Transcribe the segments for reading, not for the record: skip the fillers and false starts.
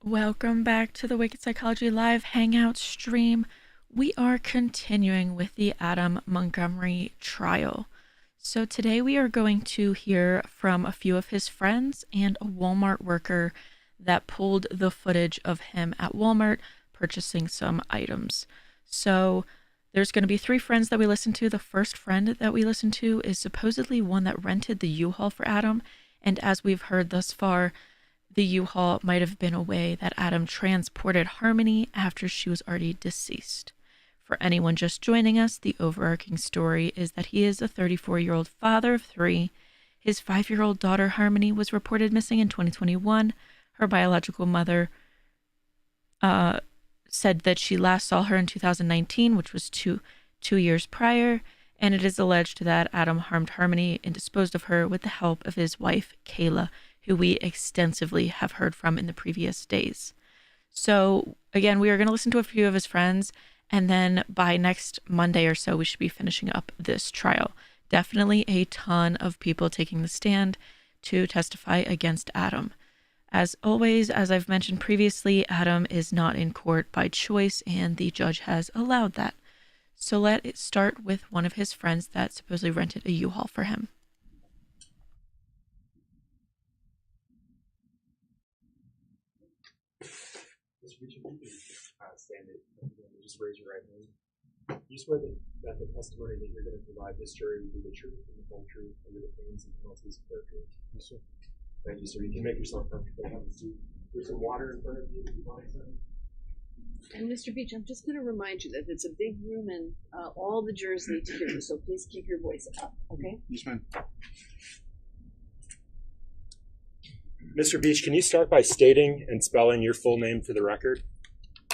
Welcome back to the Wicked Psychology Live Hangout stream. We are continuing with the Adam Montgomery trial. So today we are going to hear from a few of his friends and a Walmart worker that pulled the footage of him at Walmart purchasing some items. So there's going to be three friends that we listen to. The first friend that we listen to is supposedly one that rented the U-Haul for Adam. And as we've heard thus far, the U-Haul might have been a way that Adam transported Harmony after she was already deceased. For anyone just joining us, the overarching story is that he is a 34-year-old father of three. His 5-year-old daughter Harmony was reported missing in 2021. Her biological mother said that she last saw her in 2019, which was two years prior, and it is alleged that Adam harmed Harmony and disposed of her with the help of his wife, Kayla, who we extensively have heard from in the previous days. So again, we are going to listen to a few of his friends, and then by next Monday or so, we should be finishing up this trial. Definitely a ton of people taking the stand to testify against Adam. As always, as I've mentioned previously, Adam is not in court by choice, and the judge has allowed that. So let it start with one of his friends that supposedly rented a U-Haul for him. Stand it. Just raise your right hand. You swear that the testimony that you're going to provide this jury will be the truth and the whole truth under the pains and penalties of perjury. Yes, sir. Thank you, sir. You can make yourself comfortable. Have a seat. There's some water in front of you if you want some. And Mr. Beach, I'm just going to remind you that it's a big room and all the jurors need to hear you, so please keep your voice up, okay? Yes, ma'am. Mr. Beach, can you start by stating and spelling your full name for the record?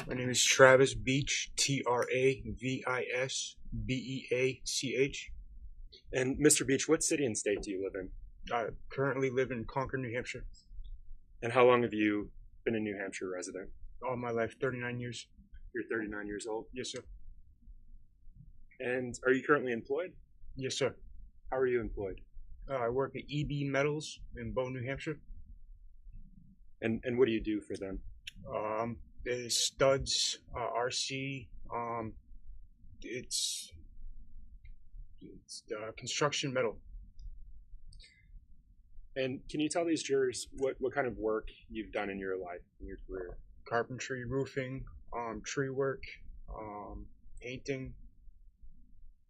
My name is Travis Beach, Travisbeach. And Mr. Beach, what city and state do you live in? I currently live in Concord, New Hampshire. And how long have you been a New Hampshire resident? All my life, 39 years. You're 39 years old? Yes, sir. And are you currently employed? Yes, sir. How are you employed? I work at EB Metals in Bow, New Hampshire. And what do you do for them? There's studs, RC. It's construction metal. And can you tell these jurors what kind of work you've done in your life, in your career? Carpentry, roofing, tree work, painting.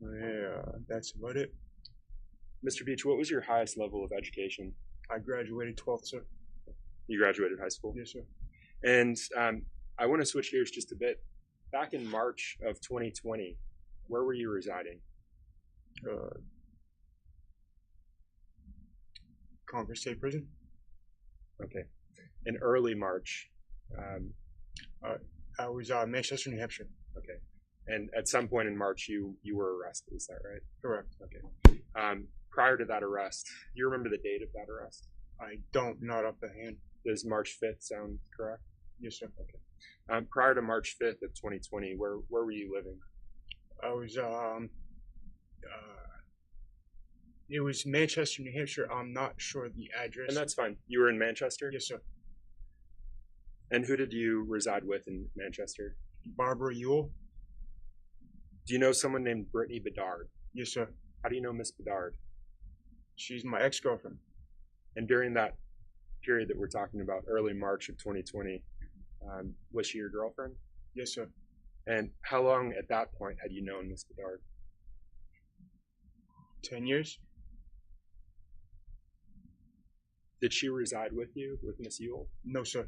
Yeah, that's about it. Mr. Beach, what was your highest level of education? I graduated 12th, sir. You graduated high school? Yes, sir. And I want to switch gears just a bit. Back in March of 2020, where were you residing? Concord State Prison. Okay. In early March. I was Manchester, New Hampshire. Okay. And at some point in March, you were arrested. Is that right? Correct. Okay. Prior to that arrest, do you remember the date of that arrest? I don't, not up the hand. Does March 5th sound correct? Yes, sir. Okay. Prior to March 5th of 2020, where were you living? I was it was Manchester, New Hampshire. I'm not sure the address. And that's fine. You were in Manchester? Yes, sir. And who did you reside with in Manchester? Barbara Ewell. Do you know someone named Brittany Bedard? Yes, sir. How do you know Miss Bedard? She's my ex-girlfriend. And during that period that we're talking about, early March of 2020, was she your girlfriend? Yes, sir. And how long at that point had you known Miss Bedard? 10 years. Did she reside with you, with Miss Ewell? No, sir.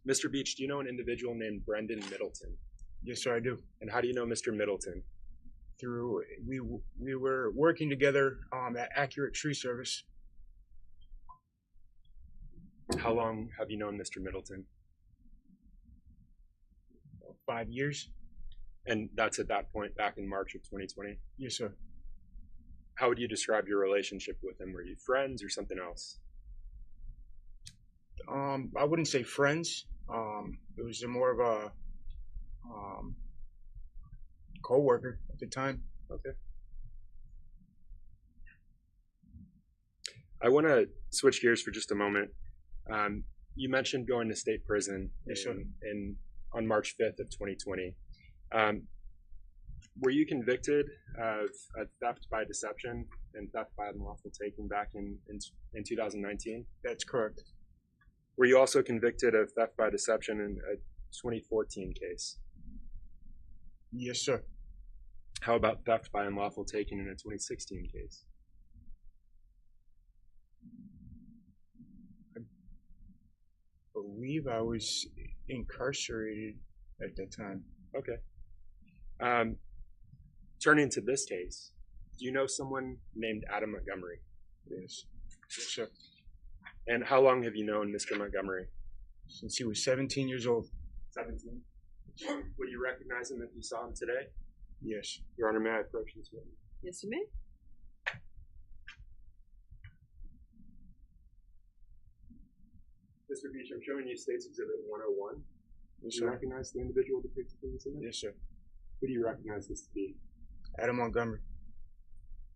Mr. Beach, do you know an individual named Brendan Middleton? Yes, sir, I do. And how do you know Mr. Middleton? We were working together at Accurate Tree Service. How long have you known Mr. Middleton? 5 years. And that's at that point back in March of 2020? Yes, sir. How would you describe your relationship with him? Were you friends or something else? I wouldn't say friends. It was more of a co-worker at the time. Okay. I want to switch gears for just a moment You mentioned going to state prison Yes, sir. On March 5th of 2020. Were you convicted of theft by deception and theft by unlawful taking back in 2019? That's correct. Were you also convicted of theft by deception in a 2014 case? Yes, sir. How about theft by unlawful taking in a 2016 case? I believe I was incarcerated at that time. Okay. Turning to this case, do you know someone named Adam Montgomery? Yes. Yes, sir. And how long have you known Mr. Montgomery? Since he was 17 years old. 17. Would you recognize him if you saw him today? Yes. Your Honor, may I approach this witness? Yes, you may. Mr. Beach, I'm showing you State's Exhibit 101. Yes, Do you sir. recognize the individual depicted in this image? Yes, sir. Who do you recognize this to be? Adam Montgomery.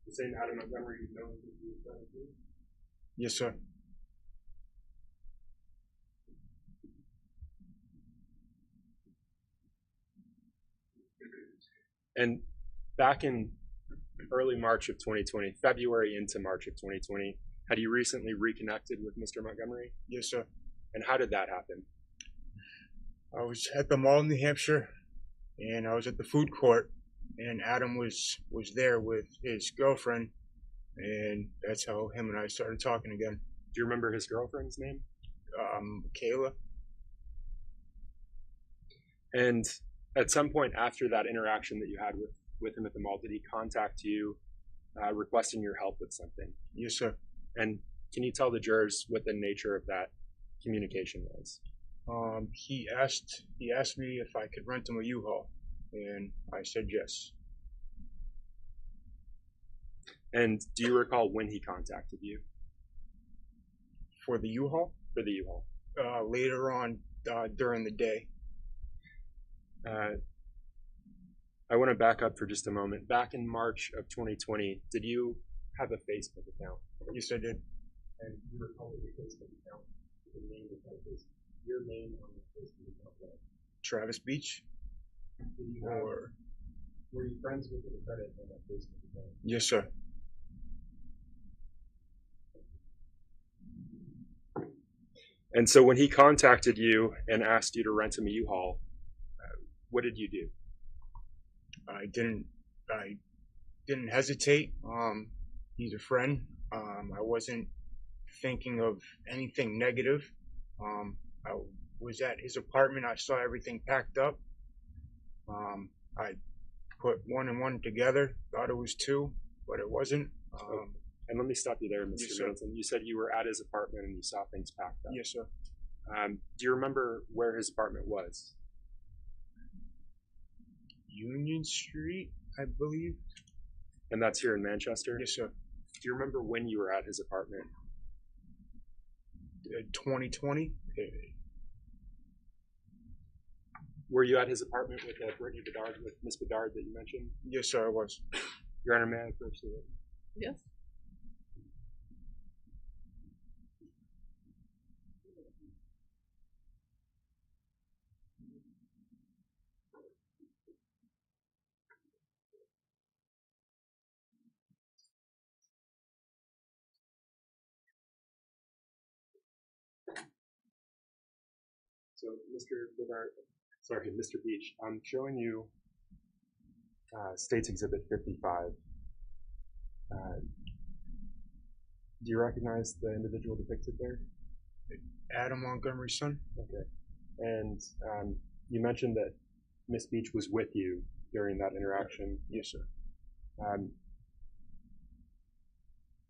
The same Adam Montgomery you've known since you were 17? Yes, sir. And back in early March of 2020, February into March of 2020, had you recently reconnected with Mr. Montgomery? Yes, sir. And how did that happen? I was at the mall in New Hampshire, and I was at the food court, and Adam was there with his girlfriend, and that's how him and I started talking again. Do you remember his girlfriend's name? Kayla. And at some point after that interaction that you had with him at the mall, did he contact you requesting your help with something? Yes, sir. And can you tell the jurors what the nature of that communication was? He asked me if I could rent him a U-Haul, and I said yes. And do you recall when he contacted you For the U-Haul? for the U-Haul? Later on during the day. I want to back up for just a moment. Back in March of 2020, did you have a Facebook account? Yes, I did. And you recall your Facebook account, the name of that Facebook, your name on the Facebook account was? Travis Beach. Did you have, were you friends with the credit on that Facebook account? Yes, sir. And so when he contacted you and asked you to rent him a U-Haul, what did you do? I didn't hesitate. He's a friend. I wasn't thinking of anything negative. I was at his apartment. I saw everything packed up. I put one and one together, thought it was two, but it wasn't. And let me stop you there, Mr. Yes, sir. Middleton. You said you were at his apartment and you saw things packed up. Yes, sir. Do you remember where his apartment was? Union Street, I believe. And that's here in Manchester? Yes, sir. Do you remember when you were at his apartment? 2020. Were you at his apartment with Brittany Bedard, with Miss Bedard that you mentioned? Yes, sir, I was. Your Honor, may I approach the witness? Yes. So, Mr. Beach, I'm showing you State's Exhibit 55. Do you recognize the individual depicted there? Adam Montgomery's son. Okay. And you mentioned that Miss Beach was with you during that interaction. Yes, sir.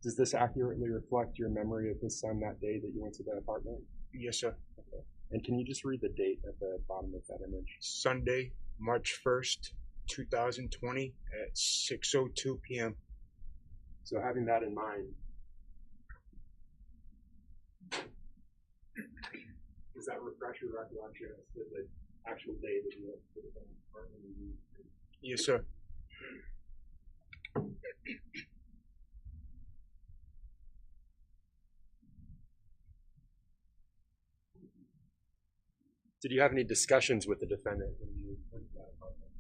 Does this accurately reflect your memory of his son that day that you went to the apartment? Yes, sir. Okay. And can you just read the date at the bottom of that image? Sunday, March 1st, 2020 at 6:02 p.m. So having that in mind, does that refresh your recollection as to the actual day that you went to the apartment? Yes, sir. Did you have any discussions with the defendant when you went to that apartment?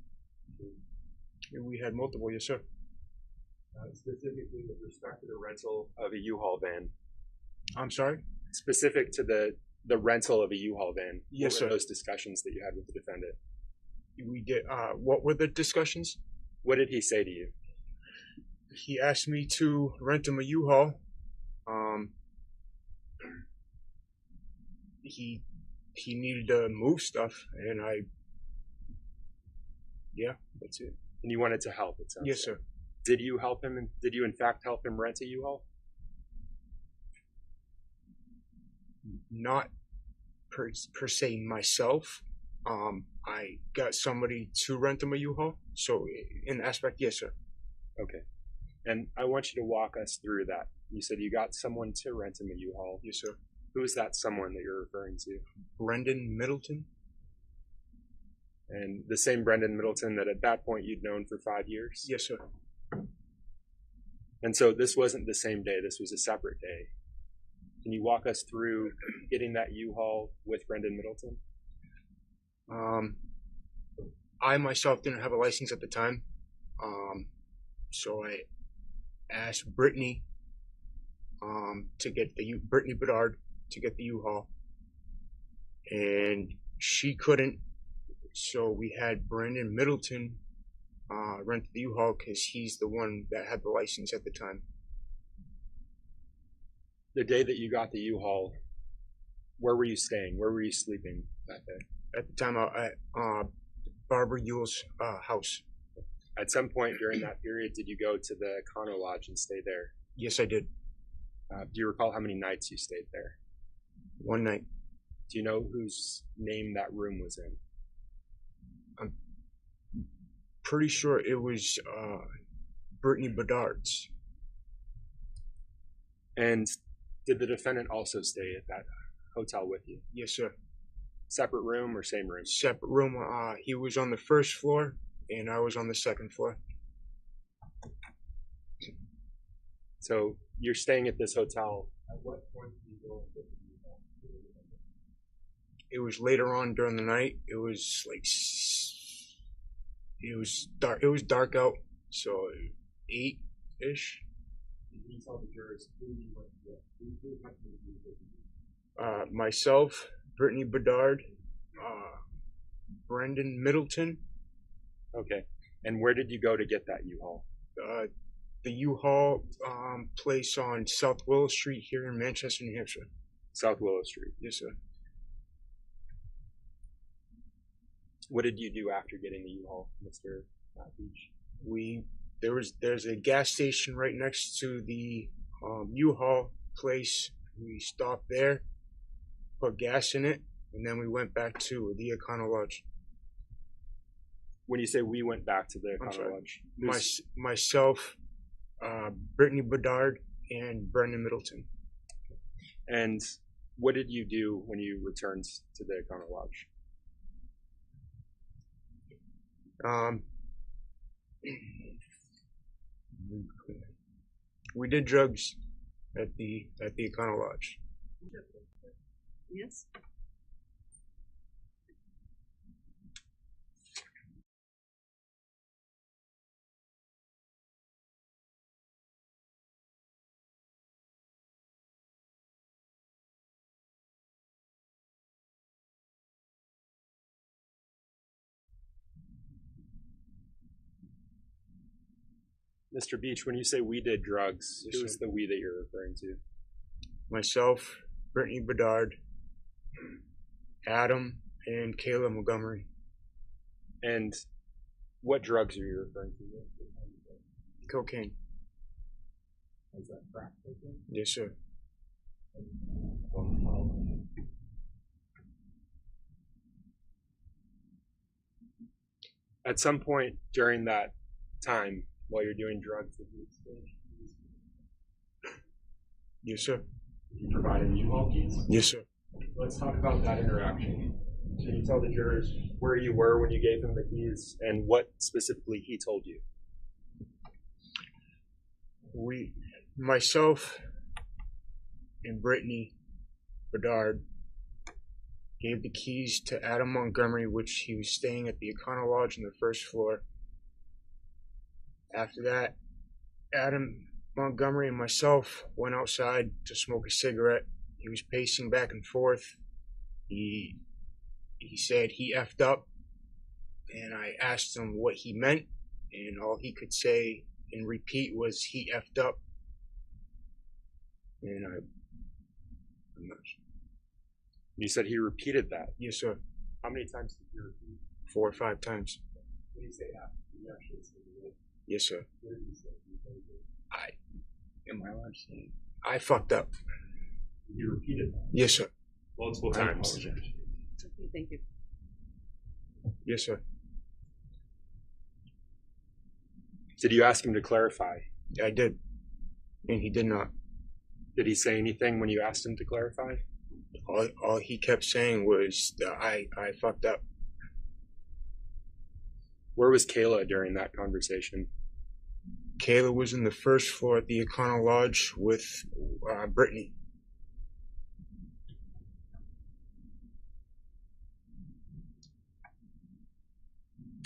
We had multiple, yes, sir. Specifically with respect to the rental of a U-Haul van. I'm sorry? Specific to the rental of a U-Haul van. Yes, what were sir. those discussions that you had with the defendant? We did. What were the discussions? What did he say to you? He asked me to rent him a U-Haul. He needed to move stuff, and that's it. And you wanted to help, it sounds Yes, like. sir. Did you help him? And did you in fact help him rent a U-Haul? Not per se myself. I got somebody to rent him a U-Haul. So in aspect, yes, sir. Okay. And I want you to walk us through that. You said you got someone to rent him a U-Haul. Yes, sir. Who is that someone that you're referring to? Brendan Middleton. And the same Brendan Middleton that at that point you'd known for 5 years? Yes, sir. And so this wasn't the same day, this was a separate day. Can you walk us through getting that U-Haul with Brendan Middleton? I myself didn't have a license at the time. So I asked Brittany to get Brittany Bedard to get the U-Haul. And she couldn't. So we had Brendan Middleton rent the U-Haul because he's the one that had the license at the time. The day that you got the U-Haul, where were you staying? Where were you sleeping that day? At the time, at Barbara Yule's house. At some point during that period, did you go to the Econo Lodge and stay there? Yes, I did. Do you recall how many nights you stayed there? One night. Do you know whose name that room was in? I'm pretty sure it was Brittany Bedard's. And did the defendant also stay at that hotel with you? Yes, sir. Separate room or same room? Separate room. He was on the first floor, and I was on the second floor. So you're staying at this hotel. At what point did you go and get the U-Haul? It was later on during the night. It was like it was dark. It was dark out, so 8-ish. Can you tell the jurors who you went to get? Who accompanied you to get? Myself, Brittany Bedard, Brendan Middleton. Okay. And where did you go to get that U-Haul? The U-Haul place on South Willow Street here in Manchester, New Hampshire. South Willow Street. Yes, sir. What did you do after getting the U-Haul, Mr. Beach? There's a gas station right next to the U-Haul place. We stopped there, put gas in it, and then we went back to the Econo Lodge. When you say we went back to the Econo Lodge? Myself, Brittany Bedard, and Brendan Middleton. And what did you do when you returned to the Econo Lodge? We did drugs at the Econo Lodge. Yes. Mr. Beach, when you say we did drugs, Yes, who is sir. the we that you're referring to? Myself, Brittany Bedard, Adam, and Kayla Montgomery. And what drugs are you referring to? Cocaine. Is that crack cocaine? Yes, sir. At some point during that time, while you're doing drugs, did you exchange keys? Yes, sir. Did you provide him U-Haul keys? Yes, sir. Let's talk about that interaction. Can you tell the jurors where you were when you gave him the keys and what specifically he told you? Myself and Brittany Bedard gave the keys to Adam Montgomery, which he was staying at the Econo Lodge on the first floor. After that, Adam Montgomery and myself went outside to smoke a cigarette. He was pacing back and forth. He said he effed up, and I asked him what he meant, and all he could say and repeat was he effed up. And I'm not sure. You said he repeated that. Yes, sir. How many times did you repeat? 4 or 5 times. When you say F, you actually say it. Yes, sir. What did you say? Am I allowed to say? I fucked up. You repeated that Yes, sir. multiple I times. apologize. Okay, thank you. Yes, sir. Did you ask him to clarify? I did. And he did not. Did he say anything when you asked him to clarify? All he kept saying was that I fucked up. Where was Kayla during that conversation? Kayla was in the first floor at the Econo Lodge with Brittany.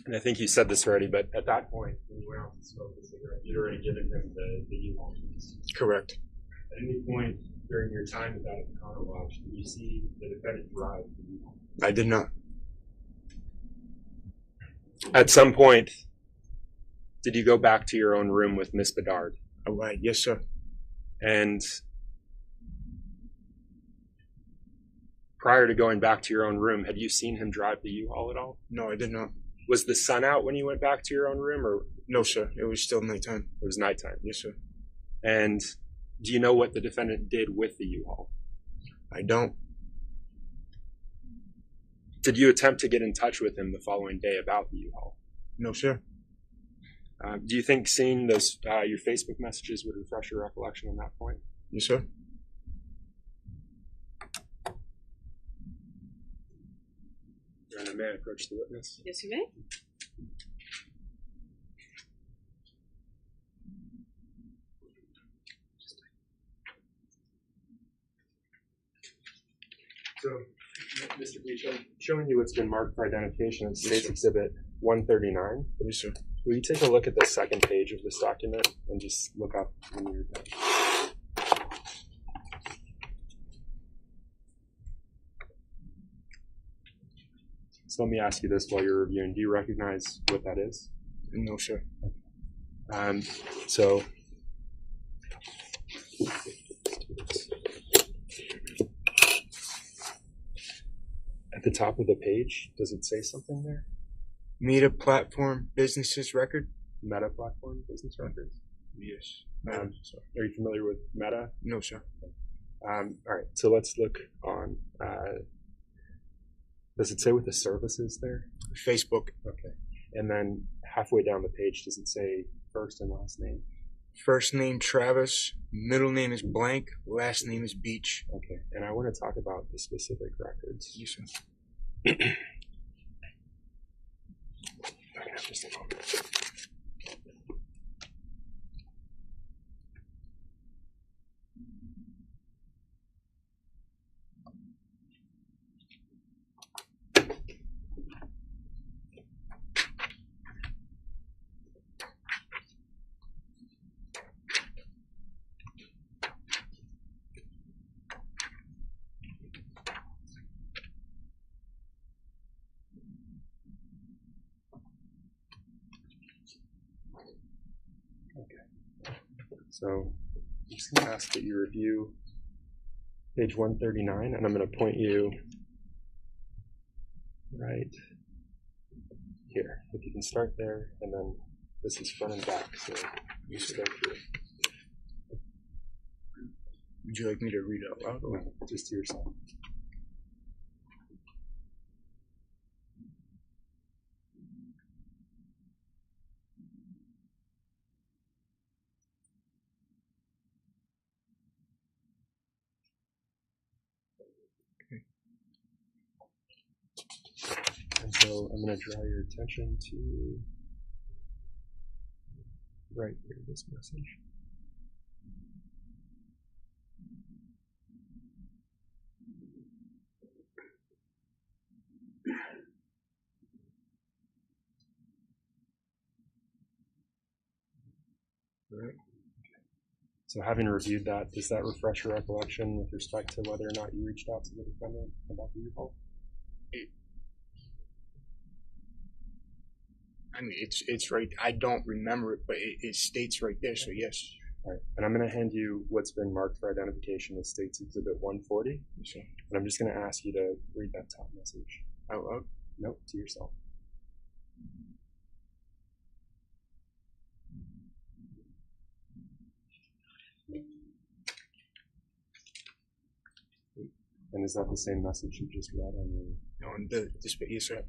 And I think you said this already, but at that point, When you went out to smoke the cigarette, you'd already given him the U-Haul keys. Correct. At any point during your time with that at the Econo Lodge, did you see the defendant drive the U-Haul? I did not. at some point, did you go back to your own room with Miss Bedard? All right. Yes, sir. And prior to going back to your own room, had you seen him drive the U-Haul at all? No, I did not. Was the sun out when you went back to your own room, or No, sir. It was still nighttime. it was nighttime? Yes, sir. And do you know what the defendant did with the U-Haul? I don't. Did you attempt to get in touch with him the following day about the U-Haul? No, sir. Do you think seeing those your Facebook messages would refresh your recollection on that point? Yes, sir. Your Honor, may I approach the witness? Yes, you may. So, Mr. Beach, I'm showing you what's been marked for identification as Yes, State's sir. Exhibit 139. Yes, sir. Will you take a look at the second page of this document and just look up when you're done? So let me ask you this while you're reviewing. Do you recognize what that is? No, sir. So at the top of the page, does it say something there? Meta platform businesses record? Meta platform business records. Yes. Sorry. Are you familiar with Meta? No, sir. All right. So let's look on. Does it say what the service is there? Facebook. Okay. And then halfway down the page, does it say first and last name? First name Travis. Middle name is blank. Last name is Beach. Okay. And I want to talk about the specific records. Yes, sir. If I can have just a moment. So I'm just going to ask that you review page 139, and I'm going to point you right here. If you can start there, and then this is front and back, so you start here. Would you like me to read out loud? Or? No, just to yourself. And so I'm going to draw your attention to right here, this message. Alright. So having reviewed that, does that refresh your recollection with respect to whether or not you reached out to the defendant about the U-Haul? I mean, it's right. I don't remember it, but it states right there. So yes. All right. And I'm going to hand you what's been marked for identification as States Exhibit 140. Yes, sir. And I'm just going to ask you to read that top message. Out loud. Nope, to yourself. And is that the same message you just read on your... On the display, yes, sir.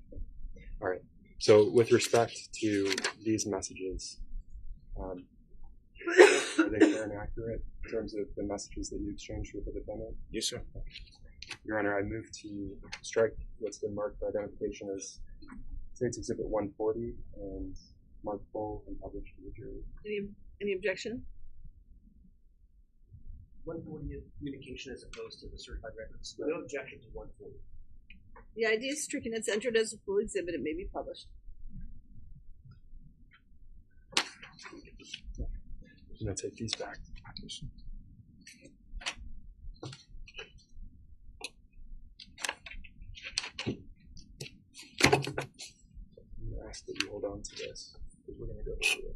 All right. So with respect to these messages, are they fair and accurate in terms of the messages that you exchanged with the defendant? Yes, sir. Your Honor, I move to strike what's been marked for identification as States Exhibit 140 and mark full and published to the jury. Any objection? 140 is communication as opposed to the certified records. No objection to 140. The ID is stricken. It's entered as a full exhibit. It may be published. I'm going to take these back. I'm going to ask that you hold on to this because we're going to go through it.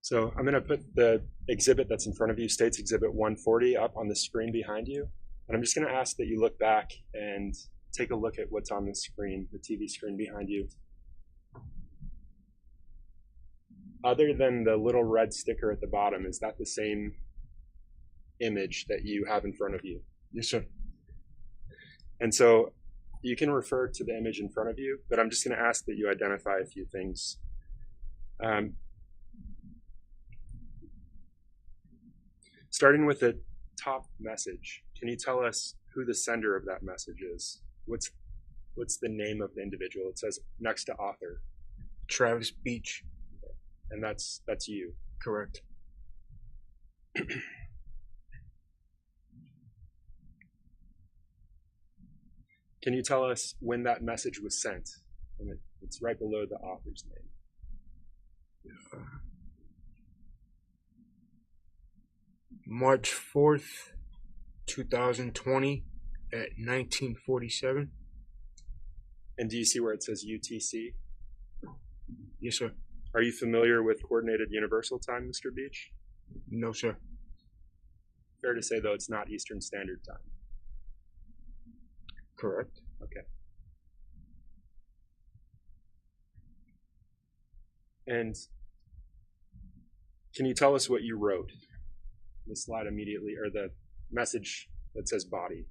So I'm going to put the exhibit that's in front of you, States Exhibit 140, up on the screen behind you. And I'm just going to ask that you look back and take a look at what's on the screen, the TV screen behind you. Other than the little red sticker at the bottom, is that the same image that you have in front of you? Yes, sir. And so you can refer to the image in front of you, but I'm just going to ask that you identify a few things. Starting with the top message, can you tell us who the sender of that message is? What's the name of the individual? It says next to author. Travis Beach. And that's you. Correct. Can you tell us when that message was sent? And it's right below the author's name. March 4th, 2020 at 1947. And do you see where it says UTC? Yes, sir. Are you familiar with Coordinated Universal Time, Mr. Beach? No, sir. Fair to say, though, it's not Eastern Standard Time. Correct. Okay. And can you tell us what you wrote? The slide immediately, or the message that says body.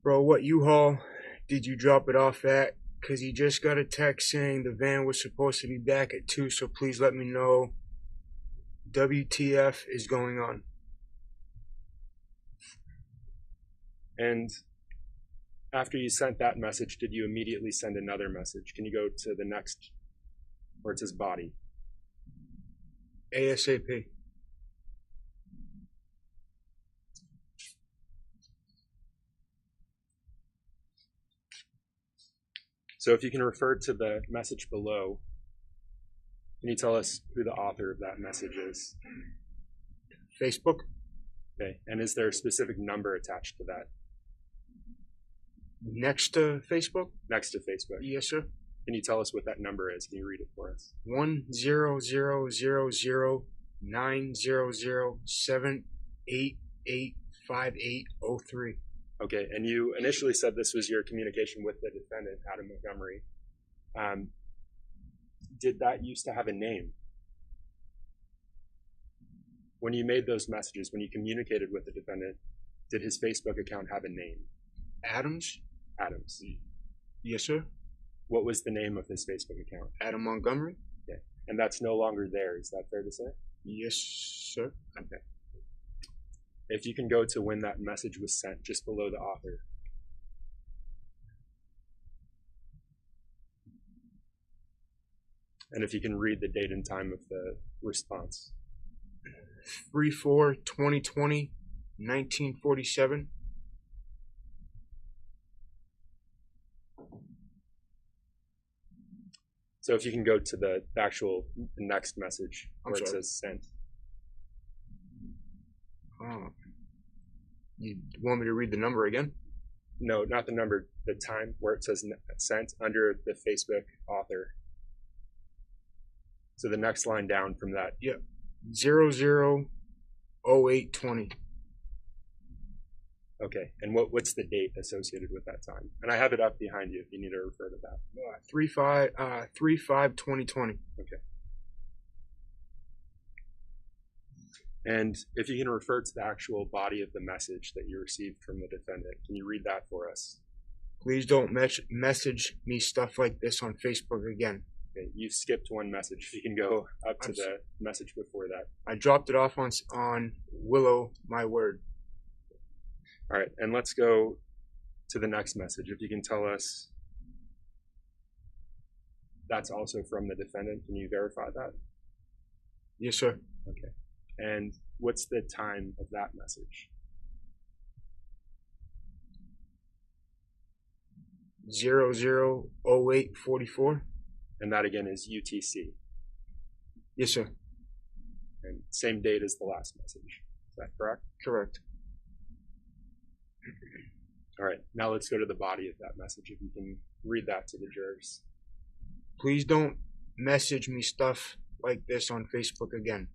Bro, what U-Haul did you drop it off at? Because he just got a text saying the van was supposed to be back at 2, so please let me know. WTF is going on. And after you sent that message, did you immediately send another message? Can you go to the next, where it says body? ASAP. So if you can refer to the message below, can you tell us who the author of that message is? Facebook. Okay, and is there a specific number attached to that? Next to Facebook? Next to Facebook. Yes, sir. Can you tell us what that number is? Can you read it for us? 100009078885803. Okay, and you initially said this was your communication with the defendant, Adam Montgomery. Did that used to have a name? When you made those messages, when you communicated with the defendant, did his Facebook account have a name? Adams? Adams. Yes, sir. What was the name of his Facebook account? Adam Montgomery? Okay, and that's no longer there. Is that fair to say? Yes, sir. Okay. If you can go to when that message was sent, just below the author. And if you can read the date and time of the response. 3/4/2020, 1947. So if you can go to the actual next message where it says sent. You want me to read the number again? No, not the number, the time where it says sent under the Facebook author. So the next line down from that. Yeah. 000820. Okay. And what's the date associated with that time? And I have it up behind you if you need to refer to that. 3/5/2020. Okay. And if you can refer to the actual body of the message that you received from the defendant, can you read that for us? Please don't message me stuff like this on Facebook again. Okay, you skipped one message. You can go up to the message before that. I dropped it off on Willow, my word. All right, and let's go to the next message. If you can tell us that's also from the defendant, can you verify that? Yes, sir. Okay. And what's the time of that message? 000844. And that again is UTC. Yes, sir. And same date as the last message. Is that correct? Correct. All right, now let's go to the body of that message. If you can read that to the jurors. Please don't message me stuff like this on Facebook again.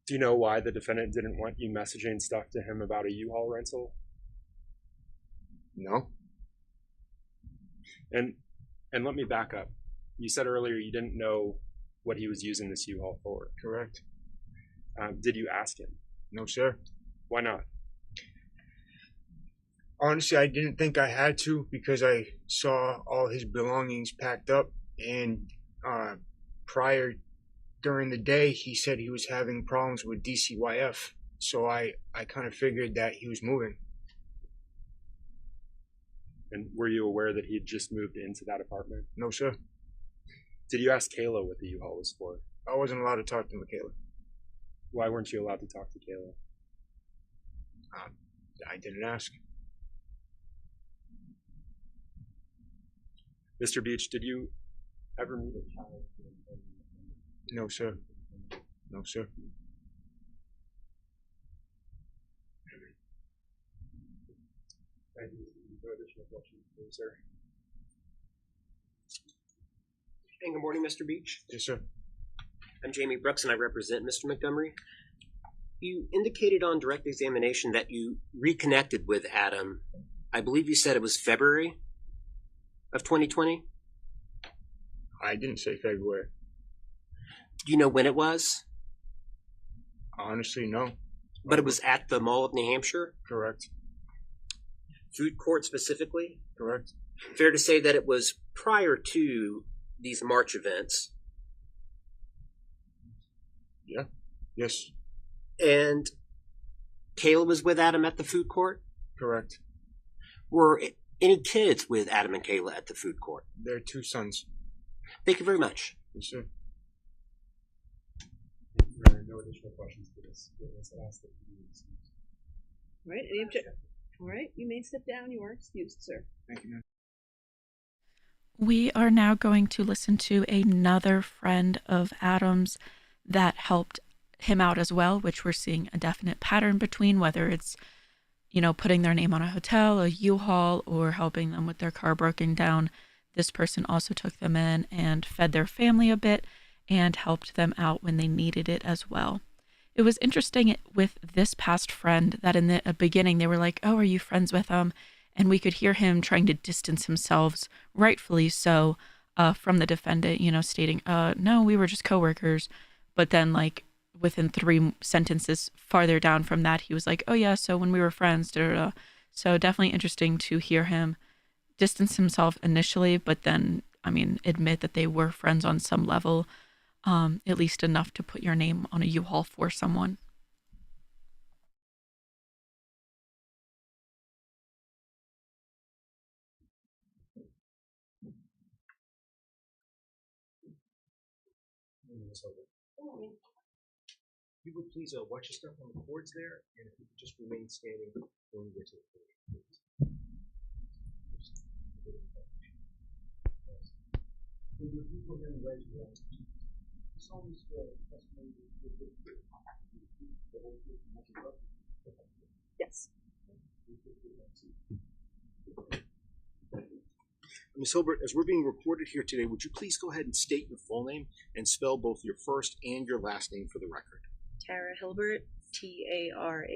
Do you know why the defendant didn't want you messaging stuff to him about a U-Haul rental? No. And let me back up. You said earlier you didn't know what he was using this U-Haul for. Correct. Did you ask him? No, sir. Why not? Honestly, I didn't think I had to because I saw all his belongings packed up, and during the day, he said he was having problems with DCYF, so I kind of figured that he was moving. And were you aware that he had just moved into that apartment? No, sir. Did you ask Kayla what the U-Haul was for? I wasn't allowed to talk to Michaela. Why weren't you allowed to talk to Kayla? I didn't ask. Mr. Beach, did you ever meet a child? No, sir. No, sir. Thank you. No additional questions, please, sir. And good morning, Mr. Beach. Yes, sir. I'm Jamie Brooks, and I represent Mr. Montgomery. You indicated on direct examination that you reconnected with Adam. I believe you said it was February of 2020? I didn't say February. Do you know when it was? Honestly, no. But it was at the Mall of New Hampshire? Correct. Food court specifically? Correct. Fair to say that it was prior to these March events? Yeah. Yes. And Kayla was with Adam at the food court? Correct. Were any kids with Adam and Kayla at the food court? They're two sons. Thank you very much. Yes, sir. There are no additional questions for this. All right, all right, you may sit down. You are excused, sir. Thank you, ma'am. We are now going to listen to another friend of Adam's that helped him out as well, which we're seeing a definite pattern between, whether it's, putting their name on a hotel, a U-Haul, or helping them with their car broken down. This person also took them in and fed their family a bit and helped them out when they needed it as well. It was interesting with this past friend that in the beginning they were like, oh, are you friends with him? And we could hear him trying to distance himself, rightfully so, from the defendant, stating, no, we were just coworkers. But then within 3 sentences farther down from that, he was like, oh yeah, so when we were friends, da, da, da. So definitely interesting to hear him distance himself initially, but then, admit that they were friends on some level, at least enough to put your name on a U-Haul for someone. Ms. Hilbert. You would please watch your step on the cords there, and if you could just remain standing when you get to the podium, please. Yes. Ms. Hilbert, as we're being recorded here today, would you please go ahead and state your full name and spell both your first and your last name for the record? Tara Hilbert, Tarahilbert.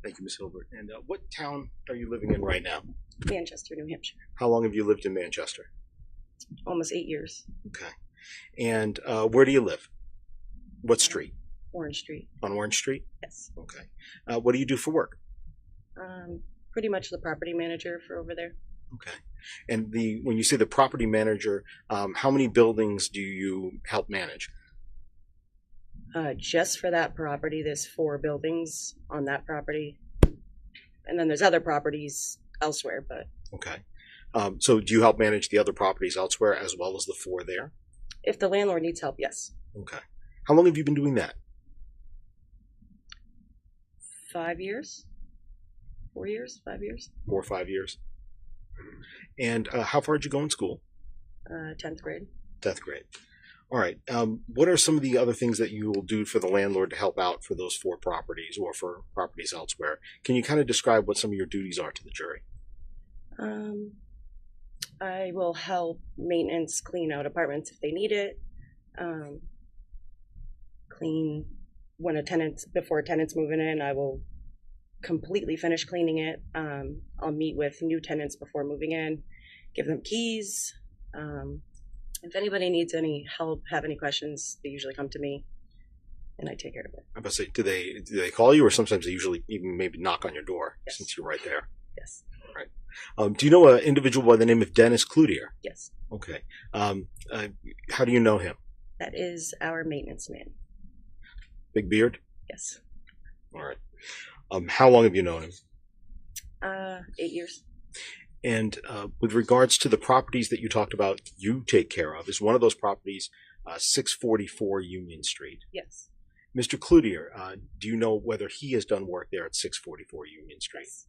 Thank you, Ms. Hilbert. And what town are you living in right now? Manchester, New Hampshire. How long have you lived in Manchester? Almost 8 years. Okay. And where do you live? What street? Orange Street. On Orange Street? Yes. Okay. What do you do for work? Pretty much the property manager for over there. Okay. And when you say the property manager, how many buildings do you help manage? Just for that property, there's 4 buildings on that property. And then there's other properties elsewhere, but Okay. So do you help manage the other properties elsewhere as well as the 4 there? if the landlord needs help, yes. Okay. How long have you been doing that? 5 years? 4 years? 5 years? 4 or 5 years. And how far did you go in school? 10th grade. 10th grade. All right. What are some of the other things that you will do for the landlord to help out for those 4 properties or for properties elsewhere? Can you kind of describe what some of your duties are to the jury? I will help maintenance clean out apartments if they need it. Clean when before tenants moving in, I will completely finish cleaning it. I'll meet with new tenants before moving in, give them keys. If anybody needs any help, have any questions, they usually come to me, and I take care of it. I'm about to say, do they call you, or sometimes they usually even maybe knock on your door? Yes. Since you're right there? Yes. Right. Do you know an individual by the name of Dennis Cloutier? Yes. Okay. How do you know him? That is our maintenance man. Big beard? Yes. All right. How long have you known him? 8 years. And with regards to the properties that you talked about you take care of, is one of those properties 644 Union Street? Yes. Mr. Cloutier, do you know whether he has done work there at 644 Union Street? Yes.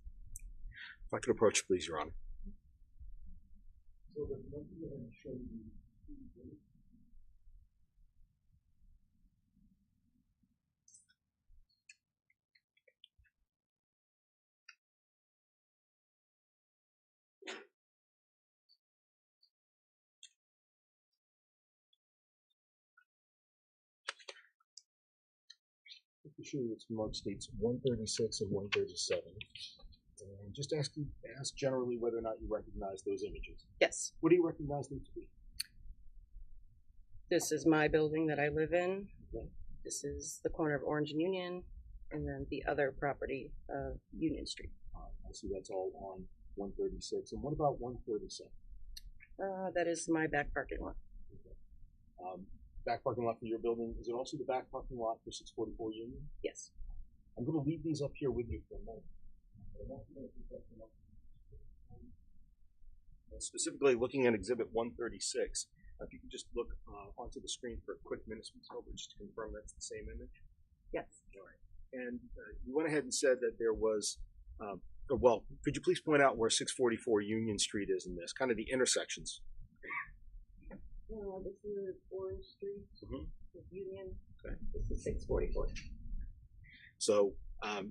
If I could approach, please, Your Honor. The show it's marked states 136 and 137. And just ask generally whether or not you recognize those images. Yes. What do you recognize them to be? This is my building that I live in. Okay. This is the corner of Orange and Union, and then the other property of Union Street. I see that's all on 136. And what about 137? That is my back parking lot. Okay. Back parking lot for your building, is it also the back parking lot for 644 Union? Yes. I'm going to leave these up here with you for a moment. Specifically looking at Exhibit 136, if you could just look onto the screen for a quick minute, Ms. Hilbert, just to confirm that's the same image. Yes. All right. And you went ahead and said that there was, well, could you please point out where 644 Union Street is in this, kind of the intersections? This is Orange Street, with Union. Okay. This is 644. So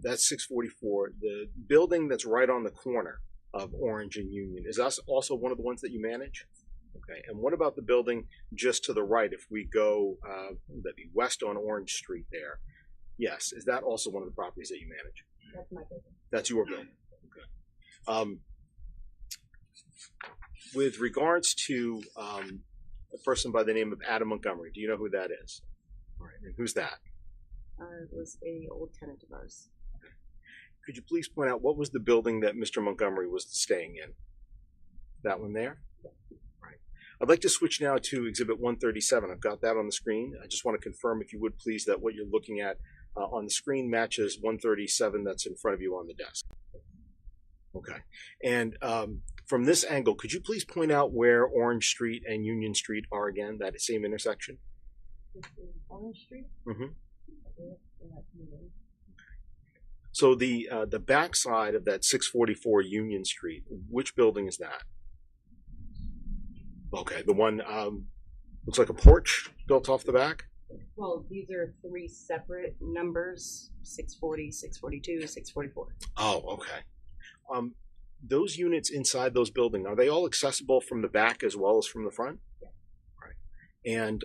that's 644. The building that's right on the corner of Orange and Union, is that also one of the ones that you manage? Okay. And what about the building just to the right? If we go that'd be west on Orange Street there, yes, is that also one of the properties that you manage? That's my building. That's your building. Okay. With regards to a person by the name of Adam Montgomery, do you know who that is? All right. And who's that? It was a old tenant of ours. Could you please point out what was the building that Mr. Montgomery was staying in? That one there? Right. I'd like to switch now to Exhibit 137. I've got that on the screen. I just want to confirm, if you would please, that what you're looking at on the screen matches 137 that's in front of you on the desk. Okay. And from this angle, could you please point out where Orange Street and Union Street are again, that same intersection? Orange Street? Mm-hmm. So the back side of that 644 Union Street, which building is that? Okay, the one looks like a porch built off the back? Well, these are three separate numbers: 640, 642, 644. Oh, okay. Those units inside those buildings, are they all accessible from the back as well as from the front? Yeah. Right. And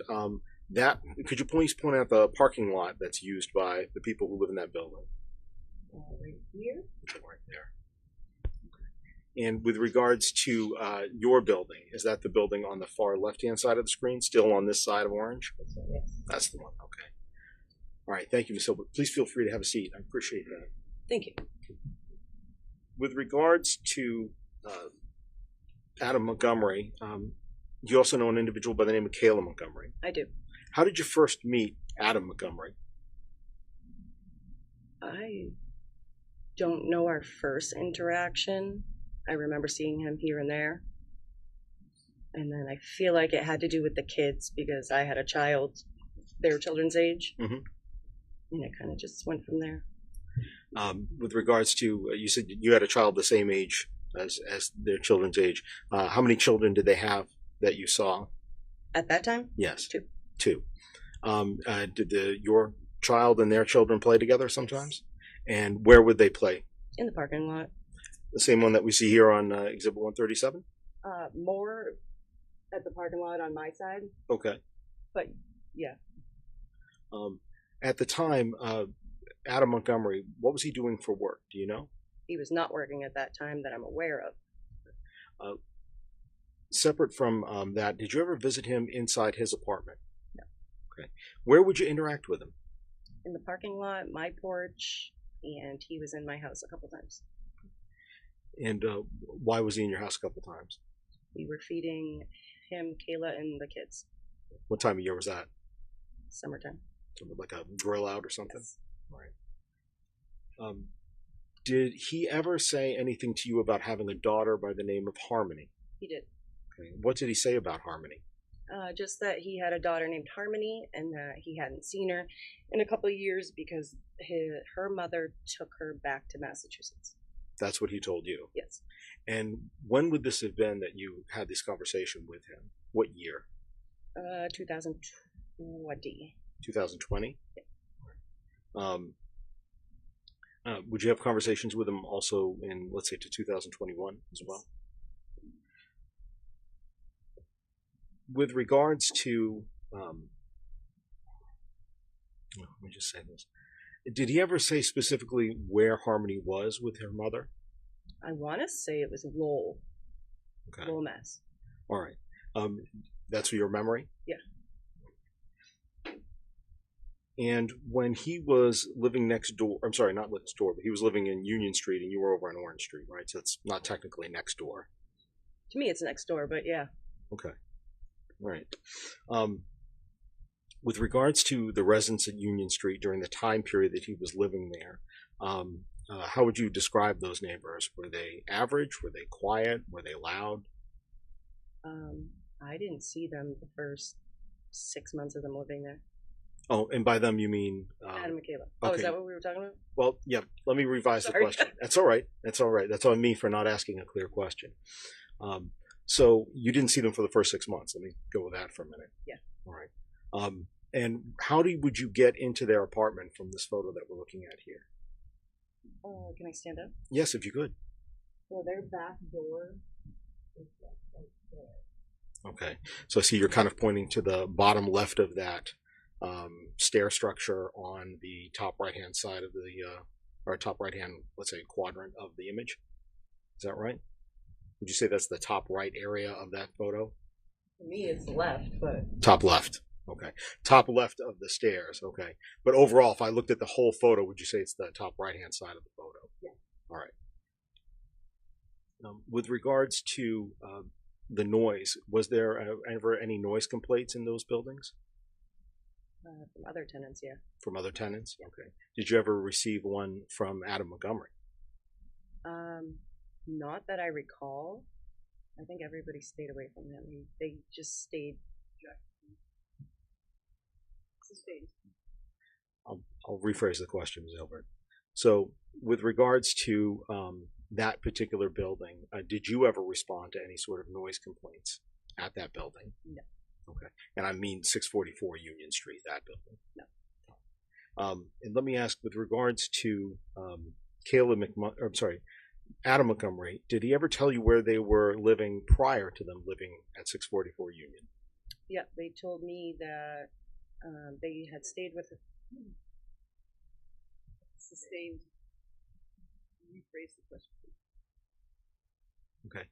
that, could you please point out the parking lot that's used by the people who live in that building? Right here. Right there. And with regards to your building, is that the building on the far left-hand side of the screen, still on this side of Orange? That's right, yes. That's the one, okay. All right, thank you, Ms. Hilbert. Please feel free to have a seat. I appreciate that. Thank you. With regards to Adam Montgomery, you also know an individual by the name of Kayla Montgomery. I do. How did you first meet Adam Montgomery? I don't know our first interaction. I remember seeing him here and there. And then I feel like it had to do with the kids because I had a child, their children's age. Mhm. And it kind of just went from there. With regards to, you said you had a child the same age as their children's age. How many children did they have that you saw? At that time? Yes. Two. Two. Did your child and their children play together sometimes? And where would they play? In the parking lot. The same one that we see here on Exhibit 137? More at the parking lot on my side. Okay. But yeah. At the time, Adam Montgomery, what was he doing for work? Do you know? He was not working at that time that I'm aware of. Separate from that, did you ever visit him inside his apartment? No. Okay. Where would you interact with him? In the parking lot, my porch, and he was in my house a couple times. And why was he in your house a couple times? We were feeding him, Kayla, and the kids. What time of year was that? Summertime. Like a grill out or something? Yes. Right. Did he ever say anything to you about having a daughter by the name of Harmony? He did. Okay. What did he say about Harmony? Just that he had a daughter named Harmony and that he hadn't seen her in a couple of years because her mother took her back to Massachusetts. That's what he told you? Yes. And when would this have been that you had this conversation with him? What year? 2020. 2020? Yeah. Would you have conversations with him also in, let's say, to 2021 as well? With regards to, let me just say this. Did he ever say specifically where Harmony was with her mother? I want to say it was Lowell. Okay. Lowell, Mass. All right. That's your memory? Yeah. And when he was living next door, I'm sorry, not next door, but he was living in Union Street and you were over on Orange Street, right? So it's not technically next door. To me, it's next door, but yeah. Okay. Right. With regards to the residents at Union Street during the time period that he was living there, how would you describe those neighbors? Were they average? Were they quiet? Were they loud? I didn't see them the first 6 months of them living there. Oh, and by them you mean Adam and Kayla. Oh, okay. is that what we were talking about? Well, yeah. Let me revise the Sorry. question. That's all right. That's all right. That's on me for not asking a clear question. So you didn't see them for the first 6 months. Let me go with that for a minute. Yeah. All right. And how would you get into their apartment from this photo that we're looking at here? Can I stand up? Yes, if you could. Well, their back door is right there. Okay. So I see you're kind of pointing to the bottom left of that stair structure on the top right-hand side of the, or top right-hand, let's say, quadrant of the image. Is that right? Would you say that's the top right area of that photo? For me, it's left, but Top left. Okay. Top left of the stairs. Okay. But overall, if I looked at the whole photo, would you say it's the top right-hand side of the photo? Yeah. All right. With regards to the noise, was there ever any noise complaints in those buildings? from other tenants, yeah. From other tenants? Okay. Did you ever receive one from Adam Montgomery? Not that I recall. I think everybody stayed away from him. They just stayed. Sustained. I'll rephrase the question, Ms. Hilbert. So, with regards to that particular building, did you ever respond to any sort of noise complaints at that building? No. Okay. And I mean 644 Union Street, that building? No. And let me ask, with regards to Adam Montgomery, did he ever tell you where they were living prior to them living at 644 Union? Yeah, they told me that they had stayed with Sustained. Rephrase the question. Okay.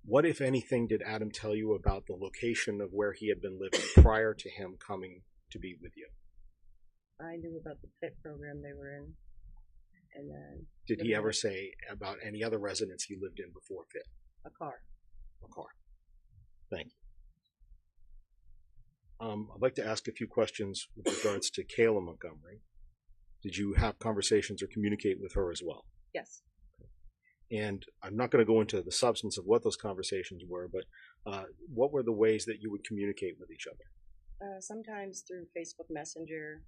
What, if anything, did Adam tell you about the location of where he had been living prior to him coming to be with you? I knew about the pit program they were in, and then Did he ever say about any other residence he lived in before Fit? a car. A car. Thank you. I'd like to ask a few questions with regards to Kayla Montgomery. Did you have conversations or communicate with her as well? Yes. And I'm not going to go into the substance of what those conversations were, but what were the ways that you would communicate with each other? Sometimes through Facebook Messenger,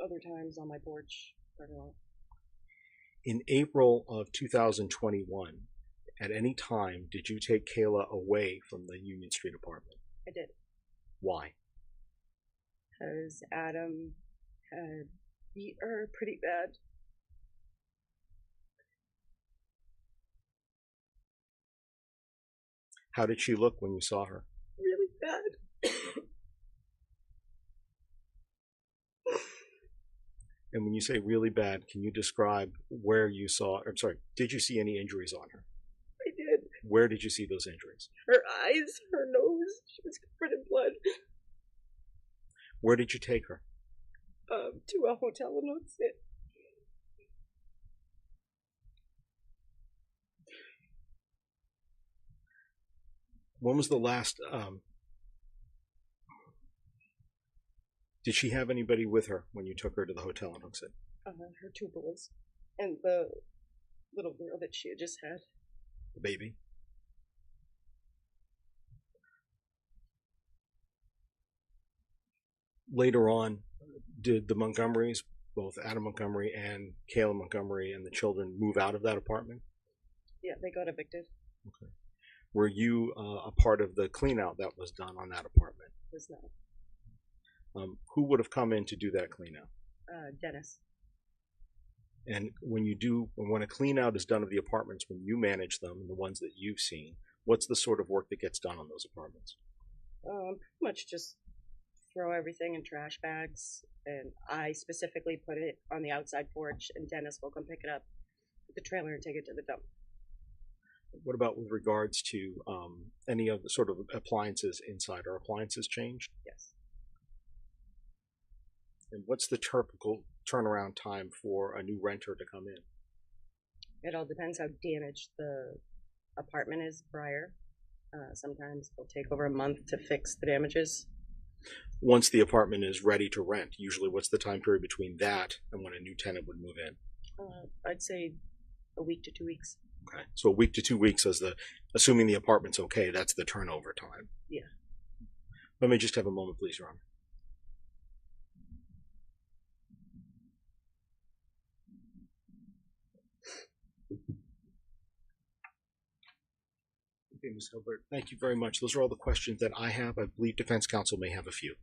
other times on my porch. In April of 2021, at any time, did you take Kayla away from the Union Street apartment? I did. Why? Because Adam had beat her pretty bad. How did she look when you saw her? Really bad. And when you say really bad, can you describe where you saw, I'm sorry, did you see any injuries on her? I did. Where did you see those injuries? Her eyes, her nose, she was covered in blood. Where did you take her? To a hotel in Oak City. When was the last, did she have anybody with her when you took her to the hotel in Hooksett? Her two boys. And the little girl that she had just had. The baby? Later on, did the Montgomerys, both Adam Montgomery and Kayla Montgomery and the children, move out of that apartment? Yeah, they got evicted. Okay. Were you a part of the clean out that was done on that apartment? Was not. Who would have come in to do that clean out? Dennis. And when a clean out is done of the apartments, when you manage them, the ones that you've seen, what's the sort of work that gets done on those apartments? Pretty much just throw everything in trash bags, and I specifically put it on the outside porch, and Dennis will come pick it up with the trailer and take it to the dump. What about with regards to any of the sort of appliances inside? Are appliances changed? Yes. And what's the typical turnaround time for a new renter to come in? It all depends how damaged the apartment is prior. Sometimes it'll take over a month to fix the damages. Once the apartment is ready to rent, usually what's the time period between that and when a new tenant would move in? I'd say a week to 2 weeks. Okay, so a week to 2 weeks assuming the apartment's okay, that's the turnover time. Yeah. Let me just have a moment, please, Your Honor. Okay, Ms. Hilbert, thank you very much. Those are all the questions that I have. I believe defense counsel may have a few.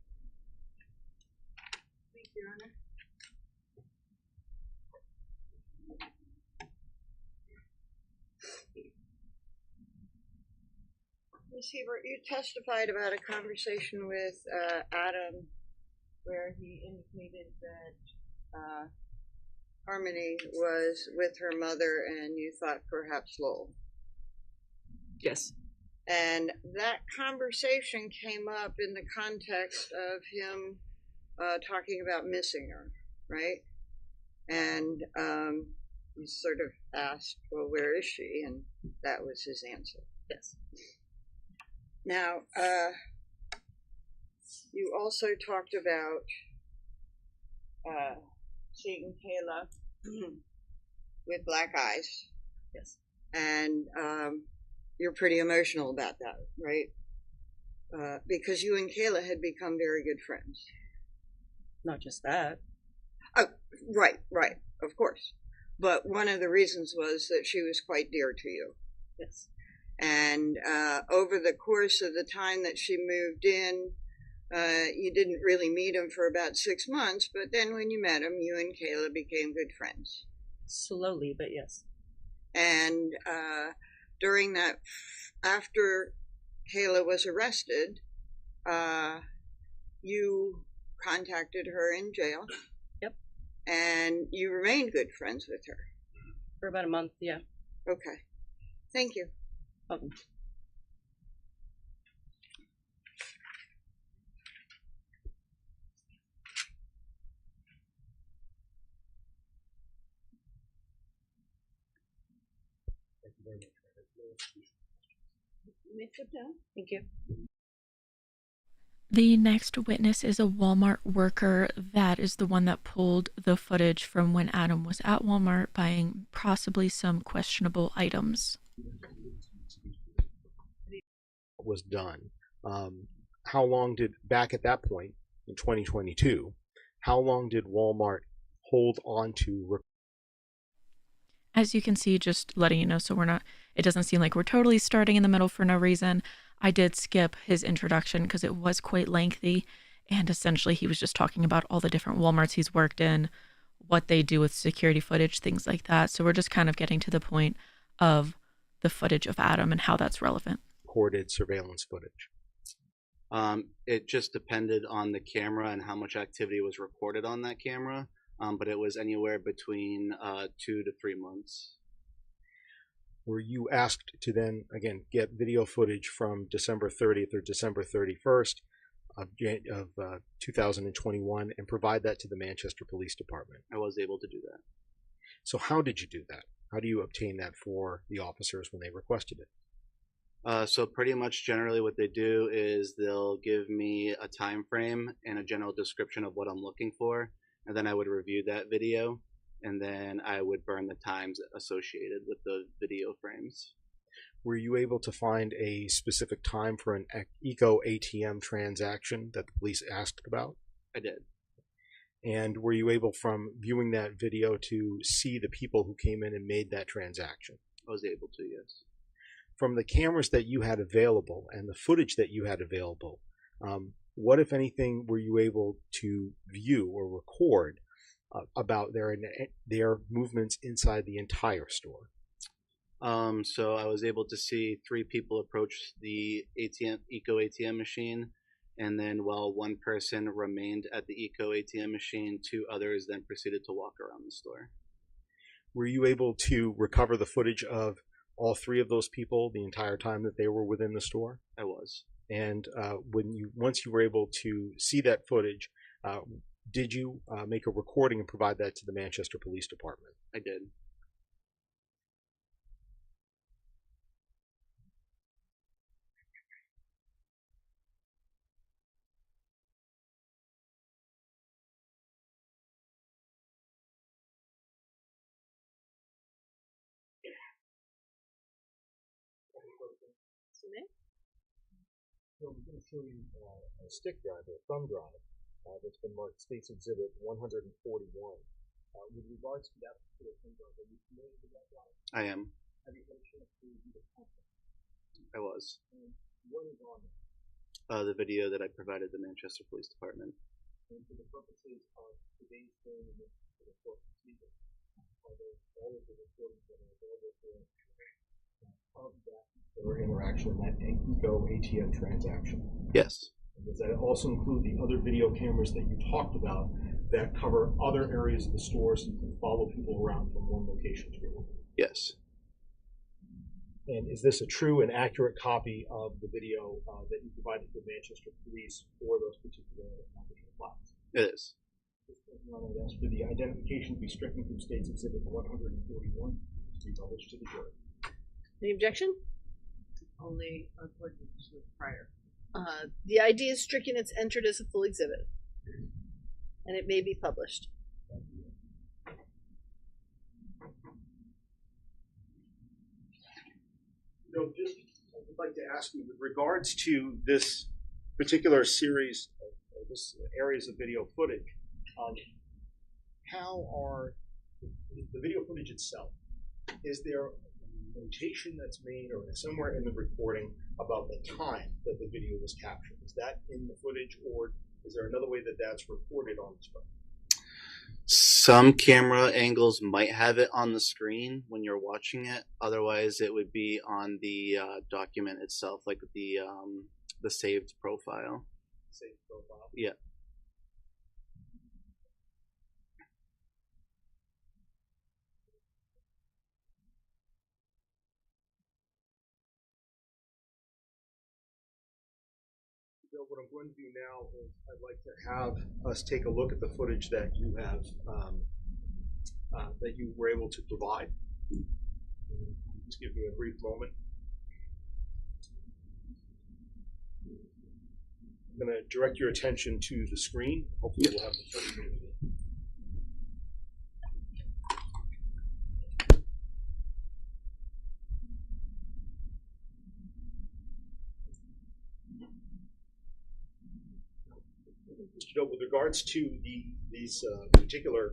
Thank you, Your Honor. Ms. Hebert, you testified about a conversation with Adam where he indicated that Harmony was with her mother and you thought perhaps Lowell. Yes. And that conversation came up in the context of him talking about missing her, right? And you sort of asked, well, where is she? And that was his answer. Yes. Now, you also talked about seeing Kayla with black eyes. Yes. And you're pretty emotional about that, right? Because you and Kayla had become very good friends. Not just that. Oh, right, of course. But one of the reasons was that she was quite dear to you. Yes. And over the course of the time that she moved in, you didn't really meet him for about 6 months, but then when you met him, you and Kayla became good friends. Slowly, but yes. And during that, after Kayla was arrested, you contacted her in jail. Yep. And you remained good friends with her. For about a month, yeah. Okay. Thank you. Welcome. Thank you very much. You may sit down. Thank you. The next witness is a Walmart worker. That is the one that pulled the footage from when Adam was at Walmart buying possibly some questionable items. Was done. How long did, back at that point in 2022, how long did Walmart hold on to? As you can see, just letting you know, so it doesn't seem like we're totally starting in the middle for no reason. I did skip his introduction because it was quite lengthy, and essentially he was just talking about all the different Walmarts he's worked in, what they do with security footage, things like that. So we're just kind of getting to the point of the footage of Adam and how that's relevant. Recorded surveillance footage. It just depended on the camera and how much activity was recorded on that camera, but it was anywhere between 2 to 3 months. Were you asked to then, again, get video footage from December 30th or December 31st of 2021 and provide that to the Manchester Police Department? I was able to do that. So how did you do that? How do you obtain that for the officers when they requested it? So pretty much generally what they do is they'll give me a time frame and a general description of what I'm looking for, and then I would review that video, and then I would burn the times associated with the video frames. Were you able to find a specific time for an Eco ATM transaction that the police asked about? I did. And were you able, from viewing that video, to see the people who came in and made that transaction? I was able to, yes. From the cameras that you had available and the footage that you had available, what, if anything, were you able to view or record about their movements inside the entire store? So I was able to see 3 people approach the Eco ATM machine, and then while one person remained at the Eco ATM machine, 2 others then proceeded to walk around the store. Were you able to recover the footage of all 3 of those people the entire time that they were within the store? I was. And once you were able to see that footage, did you make a recording and provide that to the Manchester Police Department? I did. So I'm going to show you a stick drive, or a thumb drive, that's been marked States Exhibit 141. With regards to that particular thumb drive, are you familiar with that drive? I am. Have you had a chance to review the content? I was. And what is on it? The video that I provided the Manchester Police Department. And for the purposes of today's hearing and this particular court proceeding, are those all of the recordings that are available for of that particular interaction, that Eco ATM transaction? Yes. And does that also include the other video cameras that you talked about that cover other areas of the store, so you can follow people around from one location to another? Yes. And is this a true and accurate copy of the video that you provided to the Manchester Police for those particular plots? It is. I would ask for the identification to be stricken from States Exhibit 141 to be published to the jury. Any objection? Only according to prior. The ID is stricken. It's entered as a full exhibit, and it may be published. No, just I'd like to ask you, with regards to this particular series, this areas of video footage, how are the video footage itself? Is there a notation that's made or somewhere in the recording about the time that the video was captured? Is that in the footage, or is there another way that that's recorded on the screen? Some camera angles might have it on the screen when you're watching it. Otherwise, it would be on the document itself, like the saved profile. Saved profile. Yeah. What I'm going to do now is I'd like to have us take a look at the footage that you have that you were able to provide. Just give me a brief moment. I'm going to direct your attention to the screen. Hopefully, we'll have the footage over there. With regards to these particular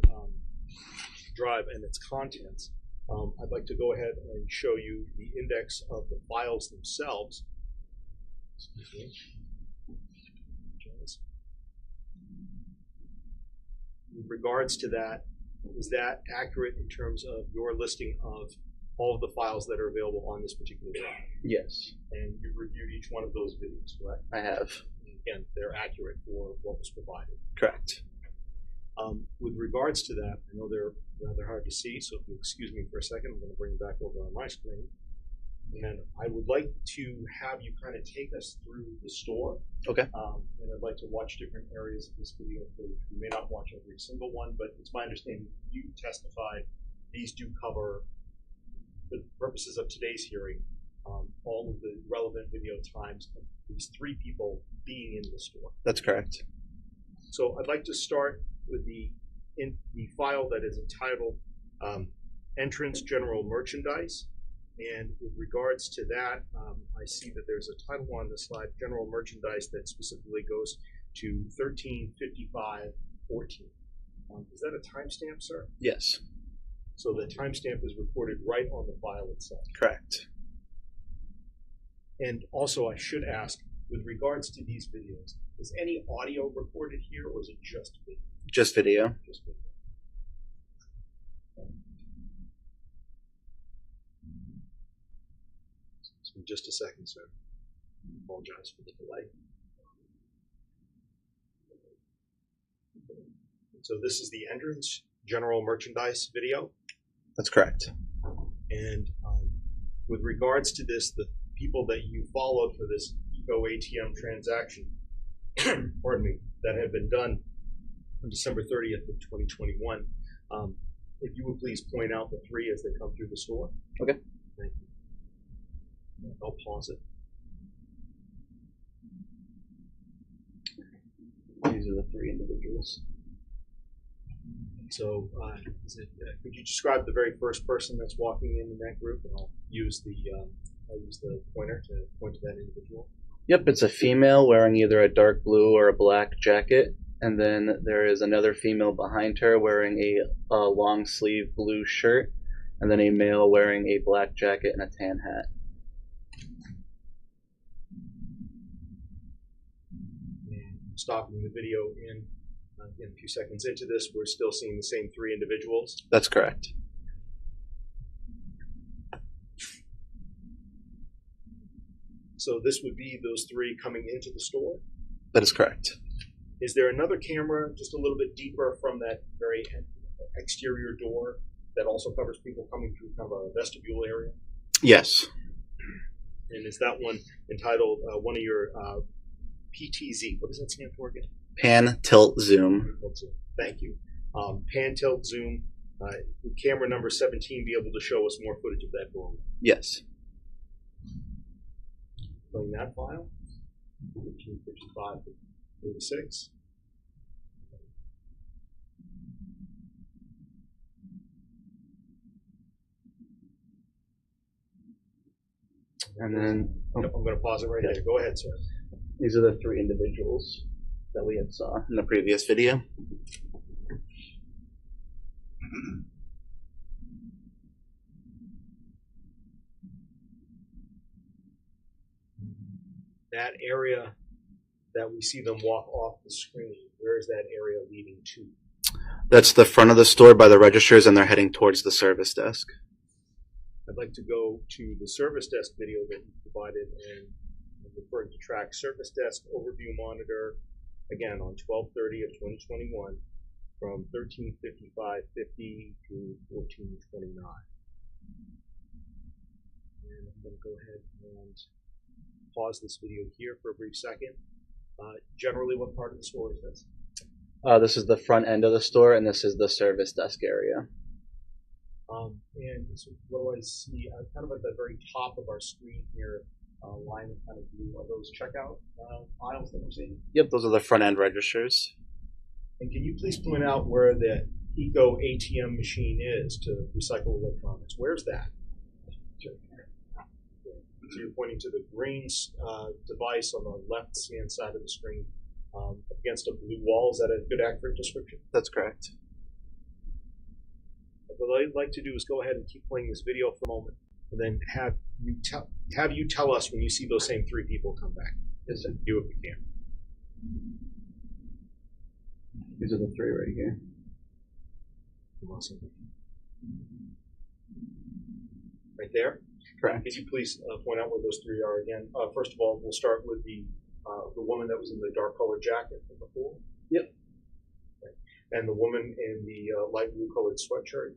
drive and its contents, I'd like to go ahead and show you the index of the files themselves. With regards to that, is that accurate in terms of your listing of all of the files that are available on this particular drive? Yes. And you've reviewed each one of those videos, correct? I have. Again, they're accurate for what was provided. Correct. With regards to that, I know they're rather hard to see, so if you excuse me for a second, I'm going to bring them back over on my screen. And I would like to have you kind of take us through the store. Okay. And I'd like to watch different areas of this video footage. We may not watch every single one, but it's my understanding you testified these do cover, for the purposes of today's hearing, all of the relevant video times of these three people being in the store. That's correct. So I'd like to start with the file that is entitled Entrance General Merchandise. And with regards to that, I see that there's a title on the slide, General Merchandise, that specifically goes to 1355.14. Is that a timestamp, sir? Yes. So the timestamp is recorded right on the file itself. Correct. And also, I should ask, with regards to these videos, is any audio recorded here, or is it just video? Just video. Just video. So just a second, sir. I apologize for the delay. So this is the Entrance General Merchandise video. That's correct. And with regards to this, the people that you followed for this Eco ATM transaction, pardon me, that had been done on December 30th of 2021, if you would please point out the three as they come through the store. Okay. Thank you. I'll pause it. These are the three individuals. So, could you describe the very first person that's walking in that group, and I'll use the pointer to point to that individual. Yep, it's a female wearing either a dark blue or a black jacket, and then there is another female behind her wearing a long sleeve blue shirt, and then a male wearing a black jacket and a tan hat. Stopping the video in a few seconds into this, we're still seeing the same three individuals. That's correct. So this would be those three coming into the store? That is correct. Is there another camera just a little bit deeper from that very exterior door that also covers people coming through kind of a vestibule area? Yes. And is that one entitled one of your PTZ? What does that stand for again? Pan, tilt, zoom. Thank you. Pan, tilt, zoom. Camera number 17 be able to show us more footage of that door? Yes. Playing that file. 1355 to 36. And then I'm going to pause it right there. Go ahead, sir. these are the three individuals that we had saw in the previous video. That area that we see them walk off the screen, where is that area leading to? That's the front of the store by the registers, and they're heading towards the service desk. I'd like to go to the service desk video that you provided, and I'm referring to track service desk overview monitor, again on 12/30 of 2021 from 13:55:50 through 14:29. And I'm going to go ahead and pause this video here for a brief second. Generally, what part of the store is this? This is the front end of the store, and this is the service desk area. And so what do I see? Kind of at the very top of our screen here, line of kind of blue. Are those checkout aisles that we're seeing? Yep, those are the front end registers. And can you please point out where the Eco ATM machine is to recycle electronics? Where's that? So you're pointing to the green device on the left-hand side of the screen against a blue wall. Is that a good, accurate description? That's correct. What I'd like to do is go ahead and keep playing this video for a moment, and then have you tell us when you see those same three people come back. Yes, sir. Do if we can. These are the three right here. Awesome. Right there. Correct. Could you please point out where those three are again? First of all, we'll start with the woman that was in the dark colored jacket from before. Yep. Okay. And the woman in the light blue colored sweatshirt,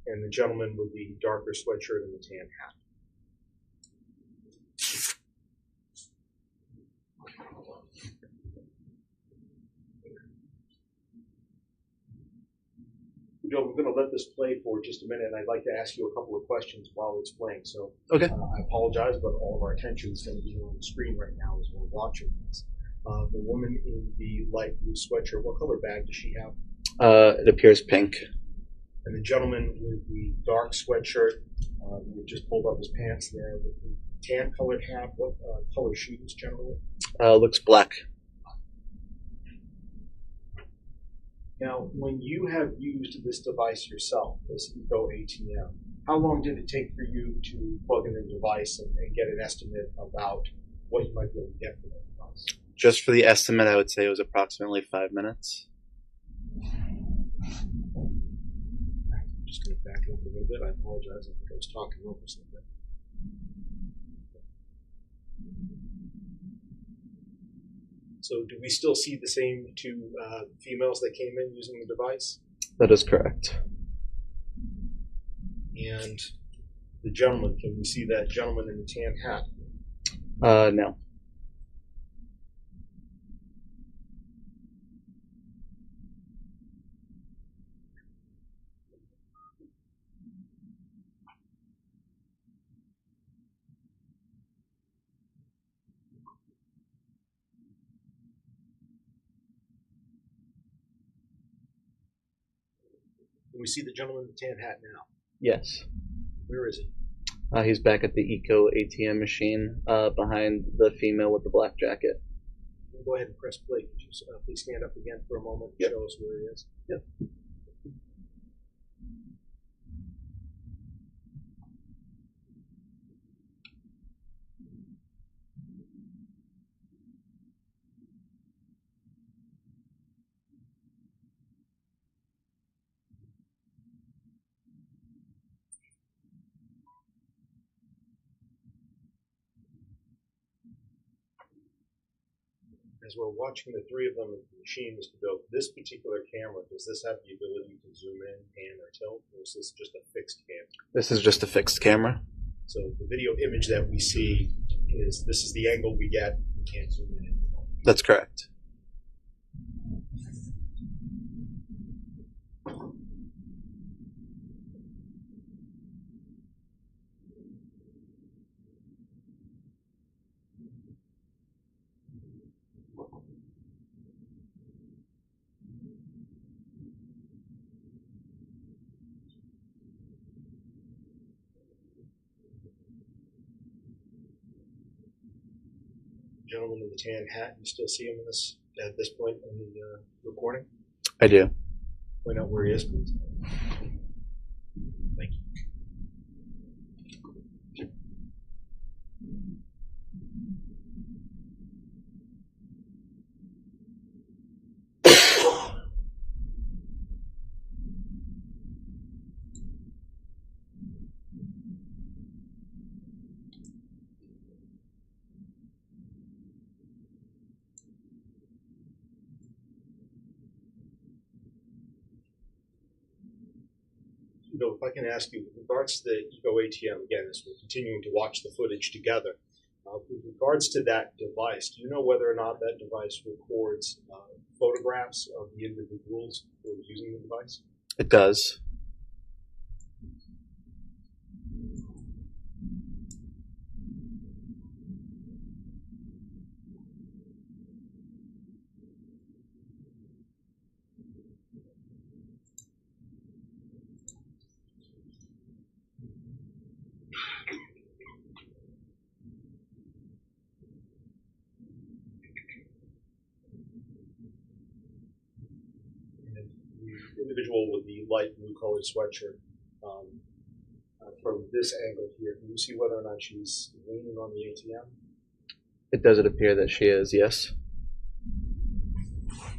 and the gentleman with the darker sweatshirt and the tan hat. Joe, we're going to let this play for just a minute, and I'd like to ask you a couple of questions while it's playing. So, okay. I apologize, but all of our attention is going to be on the screen right now as we're watching this. The woman in the light blue sweatshirt, what color bag does she have? It appears pink. And the gentleman with the dark sweatshirt, who just pulled up his pants there, with the tan colored hat, what color shoes generally? Looks black. Now, when you have used this device yourself, this Eco ATM, how long did it take for you to plug in the device and get an estimate about what you might be able to get for that device? Just for the estimate, I would say it was approximately 5 minutes. I'm just going to back up a little bit. I apologize. I think I was talking over something. So do we still see the same two females that came in using the device? That is correct. And the gentleman, can we see that gentleman in the tan hat? No. Can we see the gentleman in the tan hat now? Yes. Where is he? He's back at the Eco ATM machine behind the female with the black jacket. We'll go ahead and press play. Could you please stand up again for a moment and show us where he is? Yep. As we're watching the three of them at the machine, Mr. Bill, this particular camera, does this have the ability to zoom in, pan, or tilt, or is this just a fixed camera? This is just a fixed camera. So the video image that we see is, this is the angle we get. We can't zoom in anymore. That's correct. gentleman in the tan hat, you still see him in this at this point in the recording? I do. Point out where he is, please. Thank you. If I can ask you, with regards to the Eco ATM, again, as we're continuing to watch the footage together, with regards to that device, do you know whether or not that device records photographs of the individuals who are using the device? It does. And the individual with the light blue colored sweatshirt, from this angle here, can you see whether or not she's leaning on the ATM? It does appear that she is, yes.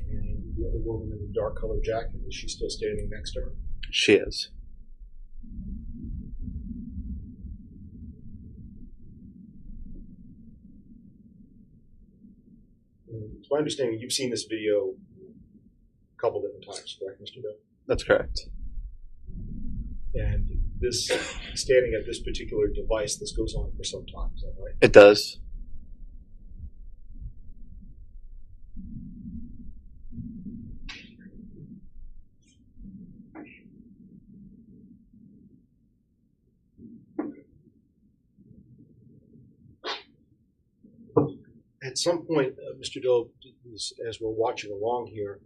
And the other woman in the dark colored jacket, is she still standing next to her? She is. It's my understanding you've seen this video a couple different times, correct, Mr. Doe? That's correct. And this, standing at this particular device, this goes on for some time, is that right? It does. At some point, Mr. Doe, as we're watching along here,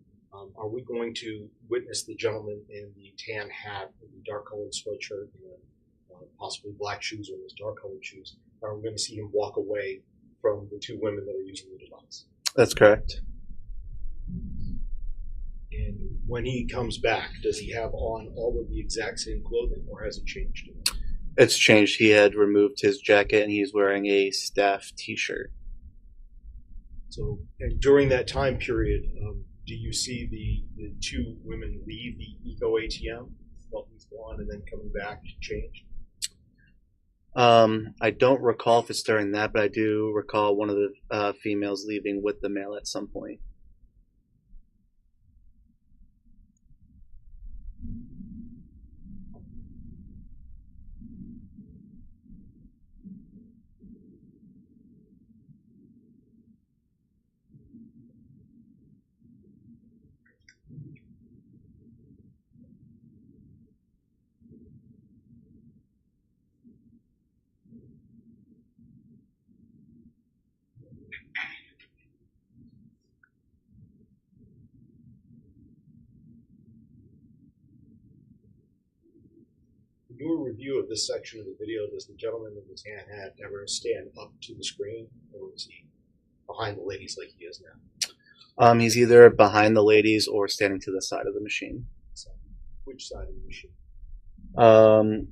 are we going to witness the gentleman in the tan hat, with the dark colored sweatshirt, and possibly black shoes or those dark colored shoes? Are we going to see him walk away from the two women that are using the device? That's correct. And when he comes back, does he have on all of the exact same clothing, or has it changed? It's changed. He had removed his jacket and he's wearing a staff t-shirt. So, and during that time period, do you see the two women leave the Eco ATM while he's gone and then coming back to change? I don't recall if it's during that, but I do recall one of the females leaving with the male at some point. In your review of this section of the video, does the gentleman in the tan hat ever stand up to the screen, or is he behind the ladies like he is now? He's either behind the ladies or standing to the side of the machine. So, which side of the machine?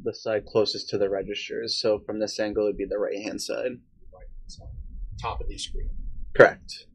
The side closest to the registers. So from this angle, it'd be the right-hand side. Right side, top of the screen. Correct.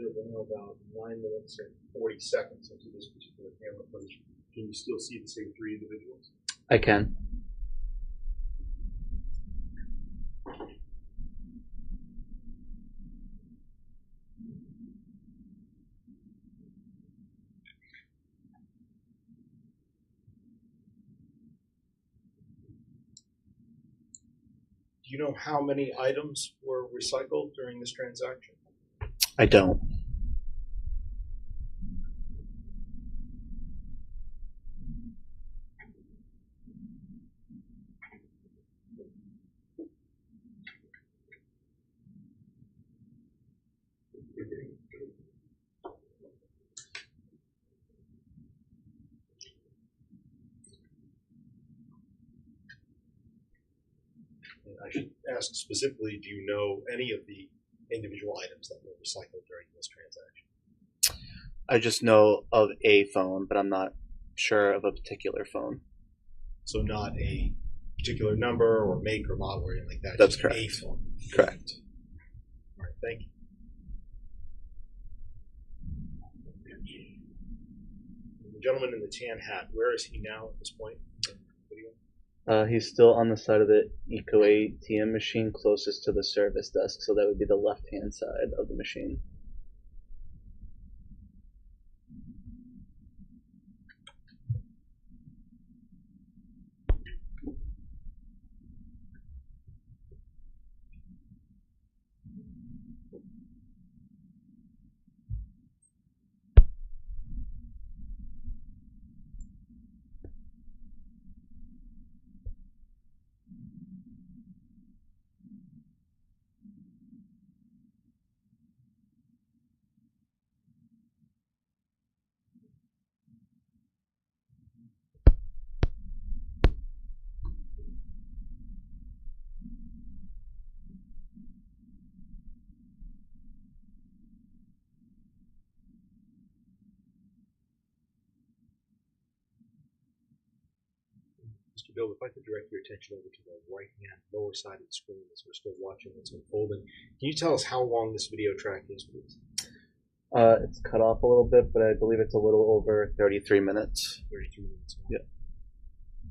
You're now about 9 minutes and 40 seconds into this particular camera footage. Can you still see the same three individuals? I can. Do you know how many items were recycled during this transaction? I don't. And I should ask specifically, do you know any of the individual items that were recycled during this transaction? I just know of a phone, but I'm not sure of a particular phone. So not a particular number or make or model or anything like that. That's just correct. A phone. Correct. All right, thank you. The gentleman in the tan hat, where is he now at this point in the video? He's still on the side of the Eco ATM machine closest to the service desk, so that would be the left-hand side of the machine. Mr. Bill, if I could direct your attention over to the right-hand lower side of the screen as we're still watching what's unfolding. Can you tell us how long this video track is, please? It's cut off a little bit, but I believe it's a little over 33 minutes. 33 minutes. Yeah.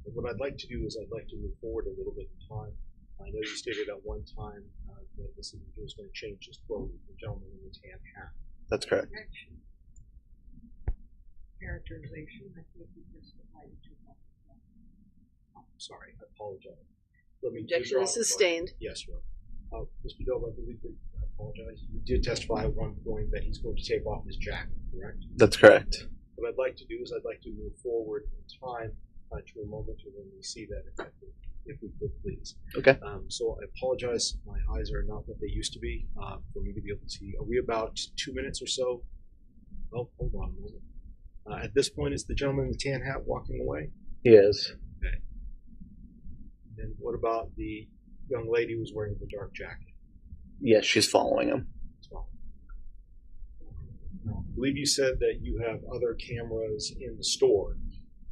And what I'd like to do is I'd like to move forward a little bit in time. I know you stated at one time that this individual is going to change his clothes, the gentleman in the tan hat. That's correct. Characterization, I think we just provided to Sorry, I apologize. Let me Objection is sustained. Yes, sir. Mr. Bill, I believe that I apologize. You did testify at one point that he's going to take off his jacket, correct? That's correct. What I'd like to do is I'd like to move forward in time to a moment when we see that, if we could, please. Okay. So I apologize. My eyes are not what they used to be for me to be able to see. Are we about 2 minutes or so? Oh, hold on a moment. At this point, is the gentleman in the tan hat walking away? He is. Okay. And what about the young lady who's wearing the dark jacket? Yes, she's following him. I believe you said that you have other cameras in the store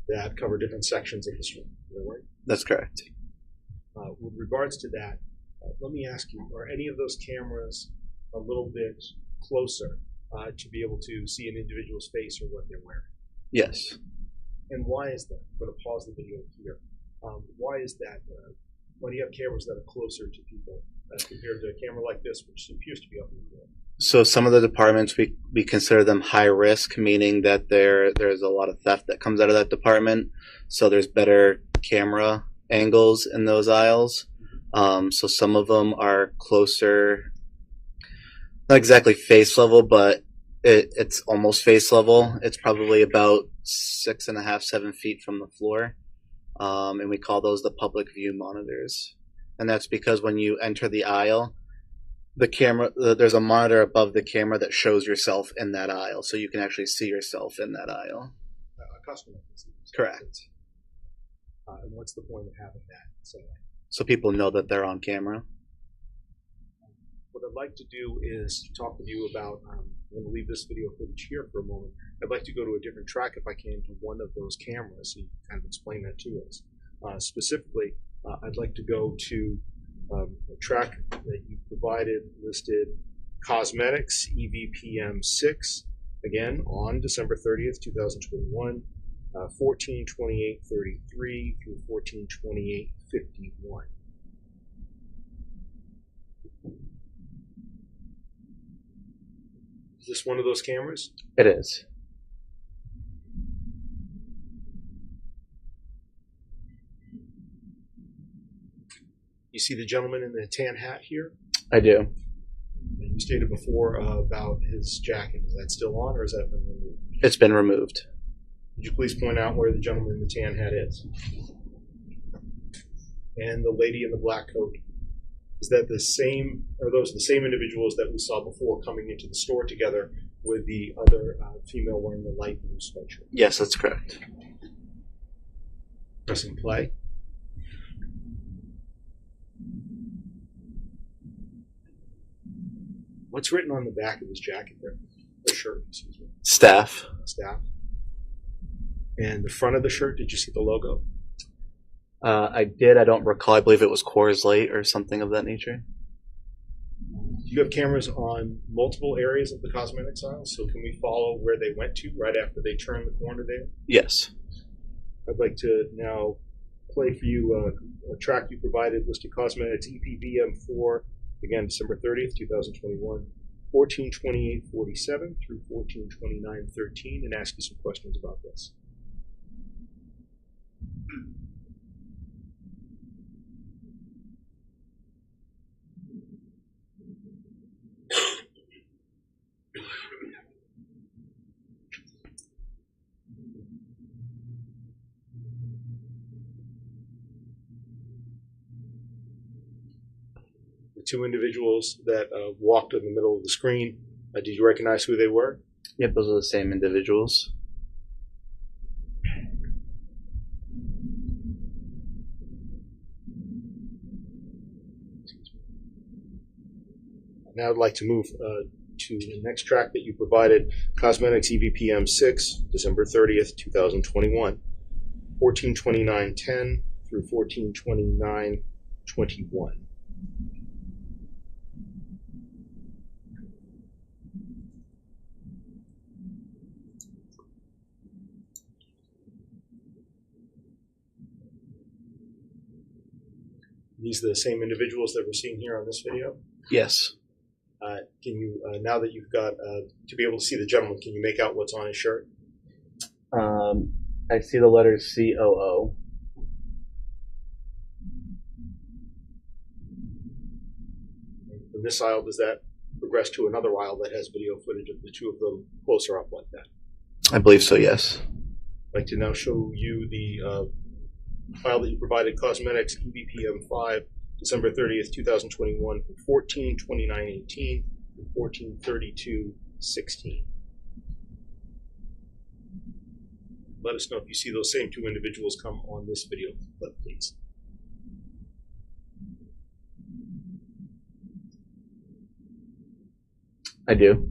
that cover different sections of the store. Is that right? That's correct. With regards to that, let me ask you, are any of those cameras a little bit closer to be able to see an individual's face or what they're wearing? Yes. And why is that? I'm going to pause the video here. Why is that? Why do you have cameras that are closer to people as compared to a camera like this, which appears to be up in the air? So some of the departments, we consider them high risk, meaning that there's a lot of theft that comes out of that department. So there's better camera angles in those aisles. So some of them are closer, not exactly face level, but it's almost face level. It's probably about 6.5, 7 feet from the floor. And we call those the public view monitors. And that's because when you enter the aisle, the camera, there's a monitor above the camera that shows yourself in that aisle, so you can actually see yourself in that aisle. A customer can see themselves. Correct. And what's the point of having that? So people know that they're on camera. What I'd like to do is talk with you about, I'm going to leave this video footage here for a moment. I'd like to go to a different track, if I can, to one of those cameras, so you can kind of explain that to us. Specifically, I'd like to go to a track that you provided listed Cosmetics EVPM 6, again on December 30th, 2021, 14/28/33 through 14/28/51. Is this one of those cameras? It is. You see the gentleman in the tan hat here? I do. And you stated before about his jacket. Is that still on or has that been removed? It's been removed. Could you please point out where the gentleman in the tan hat is? And the lady in the black coat. Is that the same, are those the same individuals that we saw before coming into the store together with the other female wearing the light blue sweatshirt? Yes, that's correct. Pressing play. What's written on the back of his jacket there? Or shirt, excuse me. Staff. Staff. And the front of the shirt, did you see the logo? I did. I don't recall. I believe it was Coors Light or something of that nature. You have cameras on multiple areas of the cosmetics aisle, so can we follow where they went to right after they turned the corner there? Yes. I'd like to now play for you a track you provided listed cosmetics EPVM4, again December 30th, 2021, 14/28/47 through 14/29/13, and ask you some questions about this. The two individuals that walked in the middle of the screen, did you recognize who they were? Yep, those are the same individuals. Now I'd like to move to the next track that you provided, Cosmetics EVPM 6, December 30th, 2021, 14/29/10 through 14/29/21. These are the same individuals that we're seeing here on this video? Yes. Can you, now that you've got, to be able to see the gentleman, can you make out what's on his shirt? I see the letters COO. From this aisle, does that progress to another aisle that has video footage of the two of them closer up like that? I believe so, yes. I'd like to now show you the file that you provided, Cosmetics EVPM 5, December 30th, 2021, from 14/29/18 to 14/32/16. Let us know if you see those same two individuals come on this video clip, please. I do.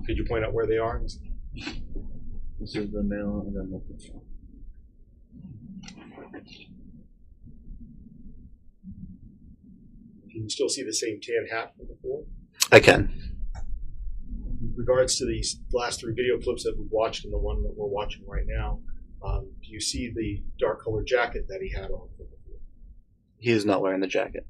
Could you point out where they are? This is the male and then the female. Can you still see the same tan hat from before? I can. In regards to these last three video clips that we've watched and the one that we're watching right now, do you see the dark colored jacket that he had on from before? He is not wearing the jacket.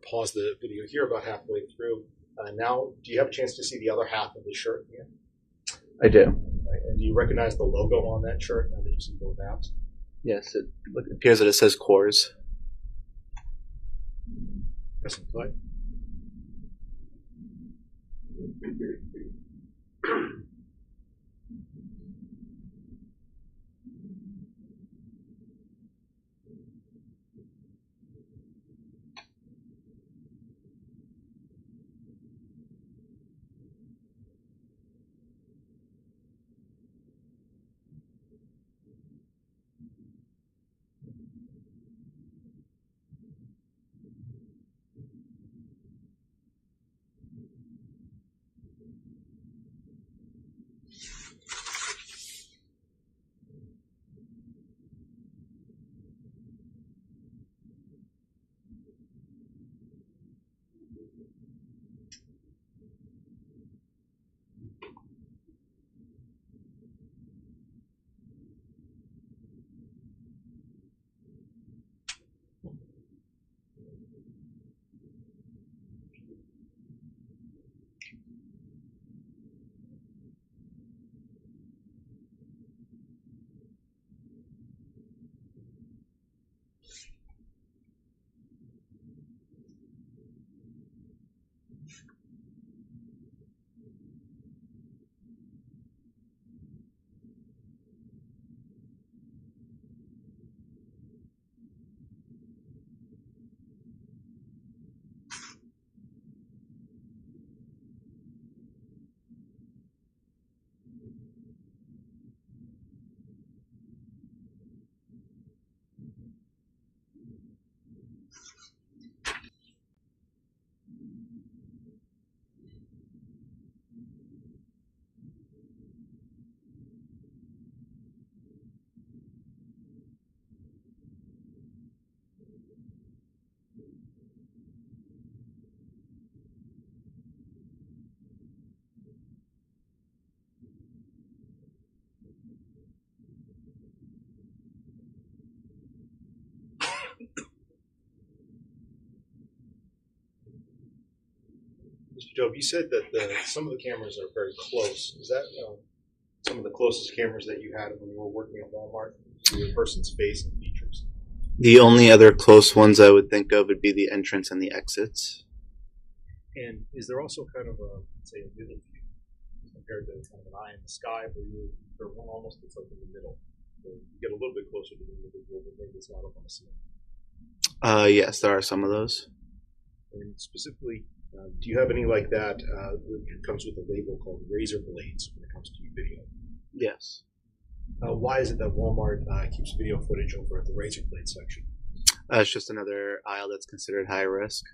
Pause the video here about halfway through. Now, do you have a chance to see the other half of the shirt here? I do. Right. And do you recognize the logo on that shirt now that you see both halves? Yes, it appears that it says Coors. Press and play. Dove, you said that some of the cameras are very close. Is that some of the closest cameras that you had when you were working at Walmart to a person's face and features? The only other close ones I would think of would be the entrance and the exits. And is there also kind of a, say, a middle view compared to kind of an eye in the sky where they're almost it's like in the middle? So you get a little bit closer to the individual, but maybe it's not up on the ceiling. Yes, there are some of those. And specifically, do you have any like that? It comes with a label called razor blades when it comes to video. Yes. Why is it that Walmart keeps video footage over at the razor blade section? It's just another aisle that's considered high risk.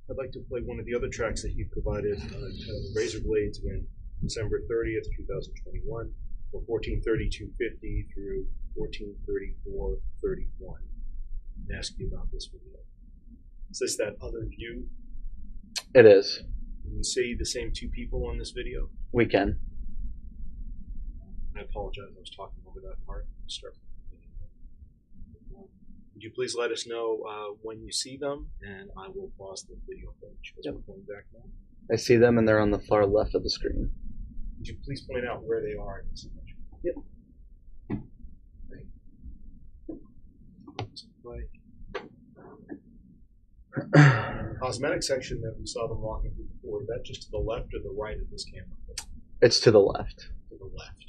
I'd like to play one of the other tracks that you provided, razor blades, when December 30th, 2021, or 14:32:50 through 14:34:31. And ask you about this video. Is this that other view? It is. Can you see the same two people on this video? We can. I apologize, I was talking over that part. Would you please let us know when you see them, and I will pause the video footage as we're going back now. I see them, and they're on the far left of the screen. Would you please point out where they are in this image? Yep. Cosmetic section that we saw them walking through before, is that just to the left or the right of this camera? It's to the left. To the left.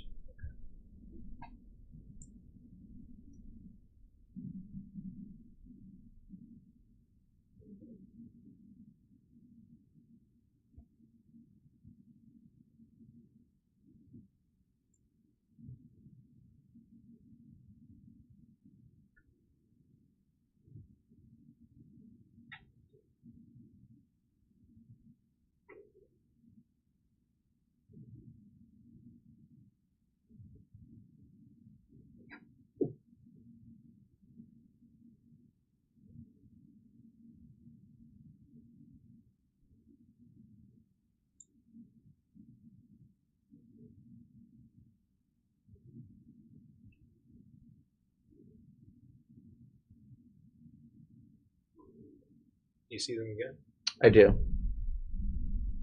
You see them again? I do.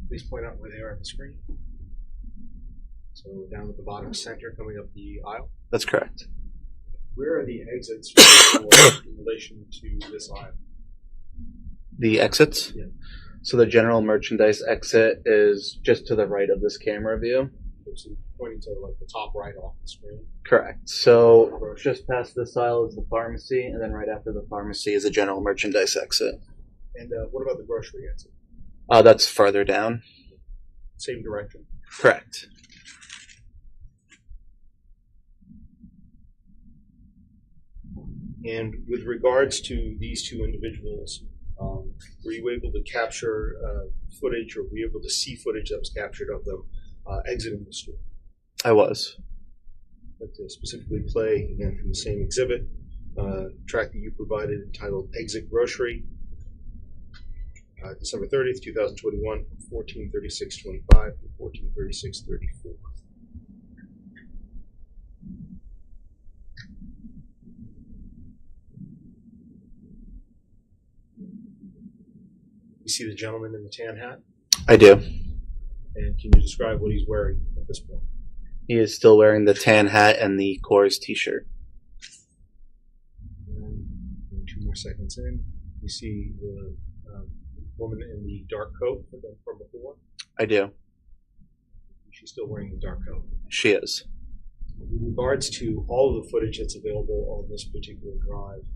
Please point out where they are on the screen. So down at the bottom center, coming up the aisle. That's correct. Where are the exits in relation to this aisle? The exits? Yeah. So the general merchandise exit is just to the right of this camera view. So pointing to like the top right off the screen. Correct. So just past this aisle is the pharmacy, and then right after the pharmacy is the general merchandise exit. And what about the grocery exit? That's farther down. Same direction. Correct. And with regards to these two individuals, were you able to capture footage, or were you able to see footage that was captured of them exiting the store? I was. I'd like to specifically play, again, from the same exhibit, track that you provided entitled Exit Grocery, December 30th, 2021, 14:36:25 to 14:36:34. You see the gentleman in the tan hat? I do. And can you describe what he's wearing at this point? He is still wearing the tan hat and the Coors t-shirt. And 2 more seconds in, you see the woman in the dark coat from before? I do. She's still wearing the dark coat. She is. In regards to all of the footage that's available on this particular drive,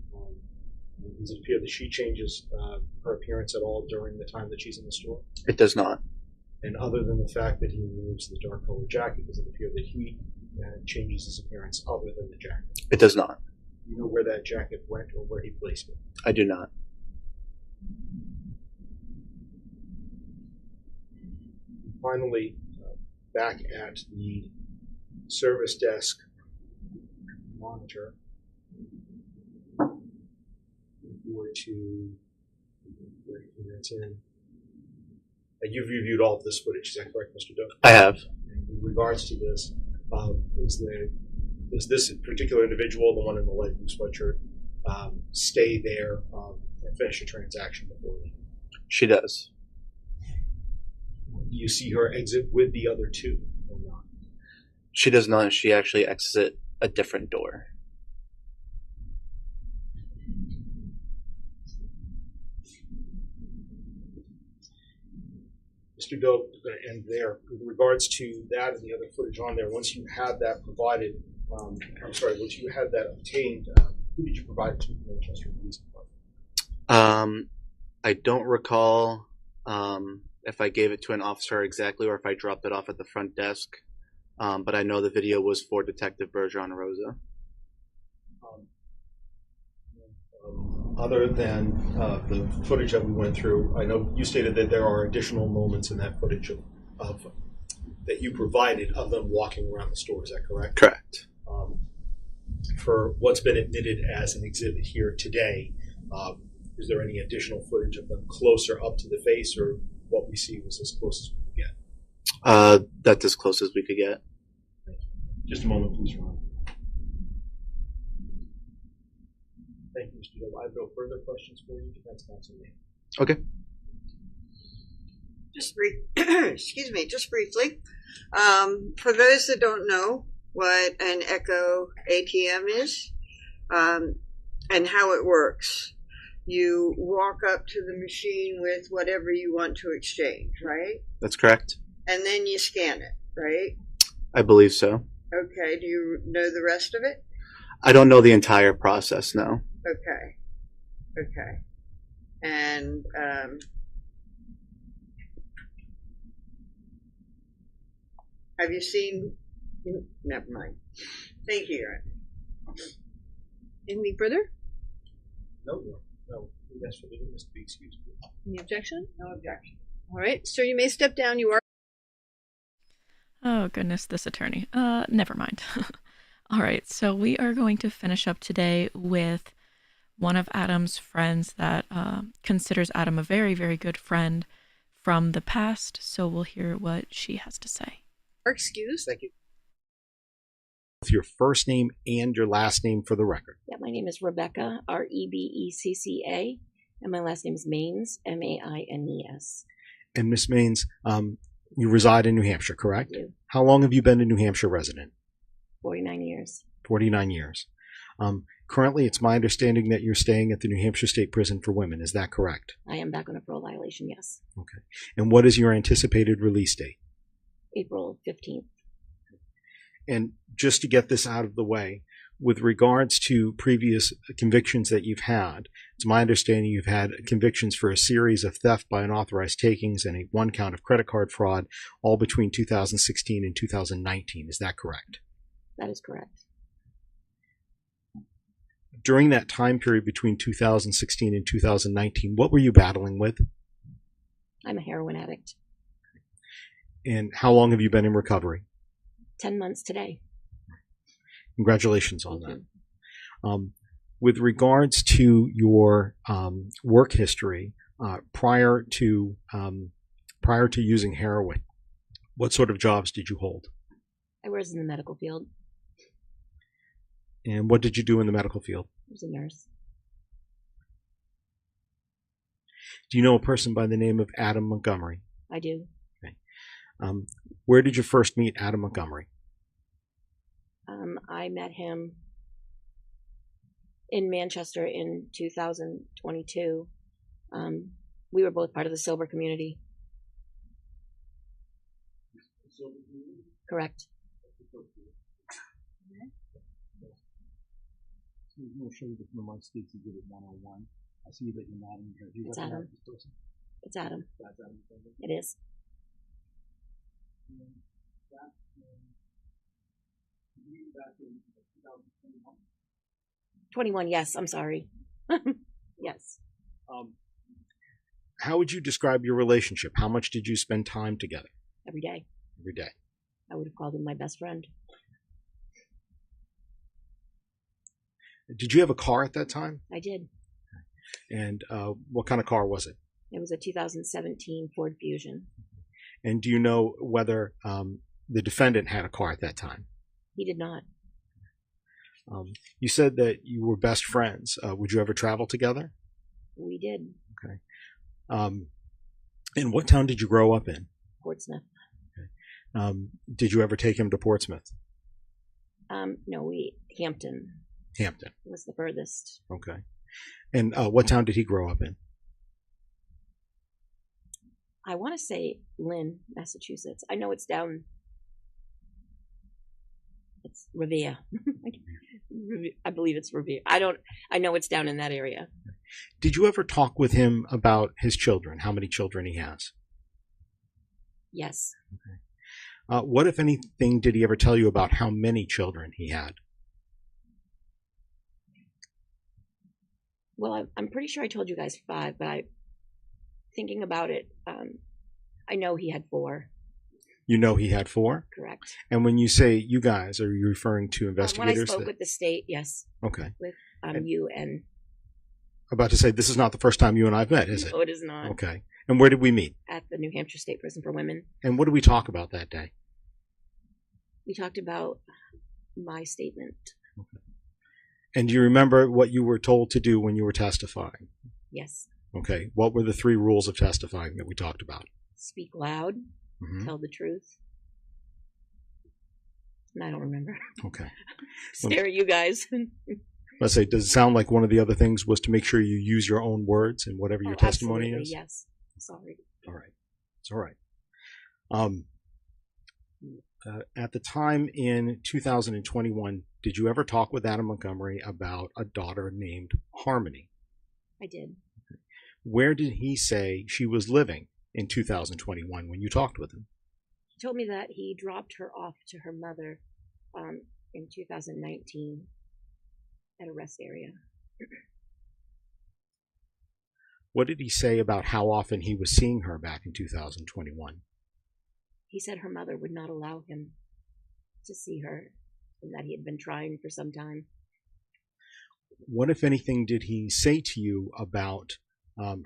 does it appear that she changes her appearance at all during the time that she's in the store? It does not. And other than the fact that he removes the dark colored jacket, does it appear that he changes his appearance other than the jacket? It does not. Do you know where that jacket went or where he placed it? I do not. And finally, back at the service desk monitor, to 30 minutes in. You've reviewed all of this footage, is that correct, Mr. Doe? I have. And in regards to this, does this particular individual, the one in the light blue sweatshirt, stay there and finish a transaction before leaving? She does. Do you see her exit with the other two or not? She does not. She actually exits a different door. Mr. Doe, we're going to end there. With regards to that and the other footage on there, once you have that provided, once you have that obtained, who did you provide it to the Manchester Police Department? I don't recall if I gave it to an officer exactly or if I dropped it off at the front desk, but I know the video was for Detective Bergeron Rosa. Other than the footage that we went through, I know you stated that there are additional moments in that footage of that you provided of them walking around the store. Is that correct? Correct. For what's been admitted as an exhibit here today, is there any additional footage of them closer up to the face, or what we see was as close as we could get? That's as close as we could get. Thank you. Just a moment, please, Ron. Thank you, Mr. Doe. I have no further questions for you. Defense counsel. Okay. Excuse me, just briefly. For those that don't know what an Echo ATM is and how it works, you walk up to the machine with whatever you want to exchange, right? That's correct. And then you scan it, right? I believe so. Okay. Do you know the rest of it? I don't know the entire process, no. Okay. Okay. And have you seen? Never mind. Thank you, Aaron. Anything further? No. Yes, for the witness to be excused. Any objection? No objection. All right, sir, you may step down. You are. Oh, goodness, this attorney. Never mind. All right, so we are going to finish up today with one of Adam's friends that considers Adam a very, very good friend from the past. So we'll hear what she has to say. Excused. Thank you. With your first name and your last name for the record. Yeah, my name is Rebecca, Rebecca, and my last name is Maines, Maines. And Miss Maines, you reside in New Hampshire, correct? I do. How long have you been a New Hampshire resident? 49 years. 49 years. Currently, it's my understanding that you're staying at the New Hampshire State Prison for Women. Is that correct? I am back on a parole violation, yes. Okay. And what is your anticipated release date? April 15th. And just to get this out of the way, with regards to previous convictions that you've had, it's my understanding you've had convictions for a series of theft by unauthorized takings and one count of credit card fraud, all between 2016 and 2019. Is that correct? That is correct. During that time period between 2016 and 2019, what were you battling with? I'm a heroin addict. And how long have you been in recovery? 10 months today. Congratulations on that. With regards to your work history prior to using heroin, what sort of jobs did you hold? I was in the medical field. And what did you do in the medical field? I was a nurse. Do you know a person by the name of Adam Montgomery? I do. Okay. Where did you first meet Adam Montgomery? I met him in Manchester in 2022. We were both part of the sober community. Correct. We'll show you the criminal states exhibit 101. I see that you're nodding here. Do you It's recognize Adam. this person? It's Adam. That's Adam. It is. Back in 2021. 21, yes, I'm sorry. Yes. How would you describe your relationship? How much did you spend time together? Every day. Every day. I would have called him my best friend. Did you have a car at that time? I did. And what kind of car was it? It was a 2017 Ford Fusion. And do you know whether the defendant had a car at that time? He did not. You said that you were best friends. Would you ever travel together? We did. Okay. And what town did you grow up in? Portsmouth. Did you ever take him to Portsmouth? No, Hampton Hampton. was the furthest. Okay. And what town did he grow up in? I want to say Lynn, Massachusetts. I know it's down. It's Revere. I believe it's Revere. I know it's down in that area. Did you ever talk with him about his children? How many children he has? Yes. Okay. What, if anything, did he ever tell you about how many children he had? Well, I'm pretty sure I told you guys 5, but thinking about it, I know he had 4. You know he had 4? Correct. And when you say you guys, are you referring to investigators? When I spoke with the state, yes. Okay. With you and... About to say, this is not the first time you and I've met, is it? No, it is not. Okay. And where did we meet? At the New Hampshire State Prison for Women. And what did we talk about that day? We talked about my statement. Okay. And do you remember what you were told to do when you were testifying? Yes. Okay. What were the 3 rules of testifying that we talked about? Speak loud, tell the truth. And I don't remember. Okay. Stare at you guys. Let's say, does it sound like one of the other things was to make sure you use your own words in whatever your testimony absolutely, is? Yes. Sorry. All right. It's all right. At the time in 2021, did you ever talk with Adam Montgomery about a daughter named Harmony? I did. Where did he say she was living in 2021 when you talked with him? He told me that he dropped her off to her mother in 2019 at a rest area. What did he say about how often he was seeing her back in 2021? He said her mother would not allow him to see her and that he had been trying for some time. What, if anything, did he say to you about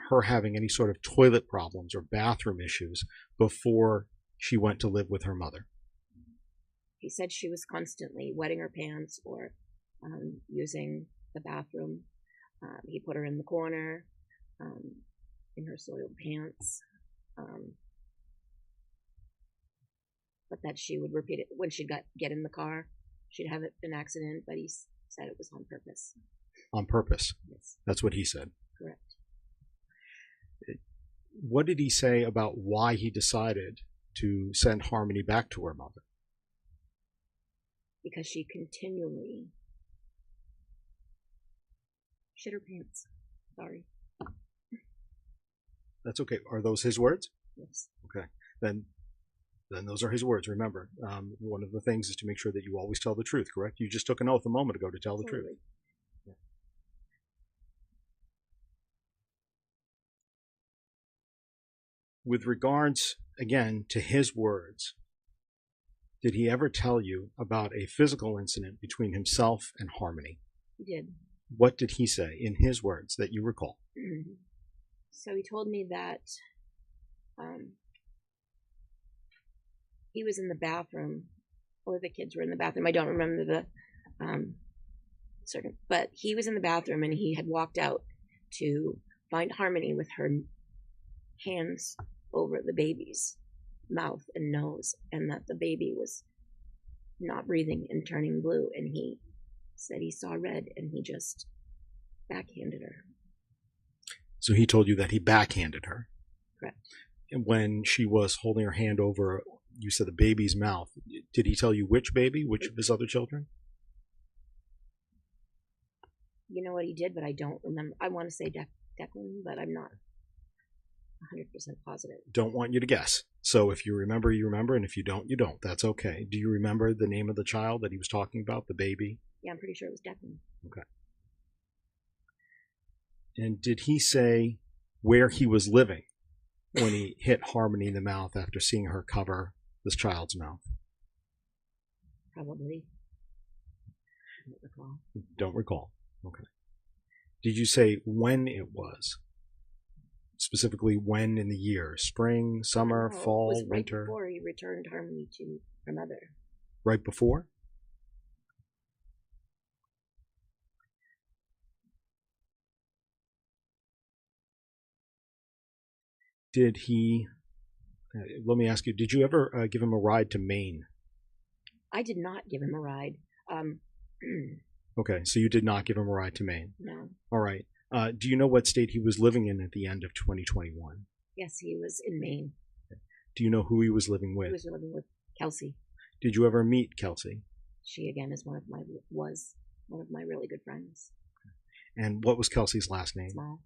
her having any sort of toilet problems or bathroom issues before she went to live with her mother? He said she was constantly wetting her pants or using the bathroom. He put her in the corner in her soiled pants. But that she would repeat it when she'd get in the car. She'd have an accident, but he said it was on purpose. On purpose? Yes. That's what he said? Correct. What did he say about why he decided to send Harmony back to her mother? Because she continually shit her pants. Sorry. That's okay. Are those his words? Yes. Okay. Then those are his words. Remember, one of the things is to make sure that you always tell the truth, correct? You just took an oath a moment ago to tell the truth. Yeah. With regards, again, to his words, did he ever tell you about a physical incident between himself and Harmony? He did. What did he say in his words that you recall? So he told me that he was in the bathroom, or the kids were in the bathroom. I don't remember the certain, but he was in the bathroom and he had walked out to find Harmony with her hands over the baby's mouth and nose, and that the baby was not breathing and turning blue, and he said he saw red and he just backhanded her. So he told you that he backhanded her? Correct. And when she was holding her hand over, you said the baby's mouth, did he tell you which baby, which of his other children? You know what he did, but I don't remember. I want to say Declan, but I'm not 100% positive. Don't want you to guess. So if you remember, you remember, and if you don't, you don't. That's okay. Do you remember the name of the child that he was talking about, the baby? Yeah, I'm pretty sure it was Declan. Okay. And did he say where he was living when he hit Harmony in the mouth after seeing her cover this child's mouth? Probably. I don't recall. Don't recall. Okay. Did you say when it was? Specifically when in the year? Spring, summer, fall, it was right winter? before he returned Harmony to her mother. Right before? Did he Let me ask you, did you ever give him a ride to Maine? I did not give him a ride. Okay, so you did not give him a ride to Maine. No. All right. Do you know what state he was living in at the end of 2021? Yes, he was in Maine. Do you know who he was living with? He was living with Kelsey. Did you ever meet Kelsey? She again is one of my really good friends. And what was Kelsey's last name? Small.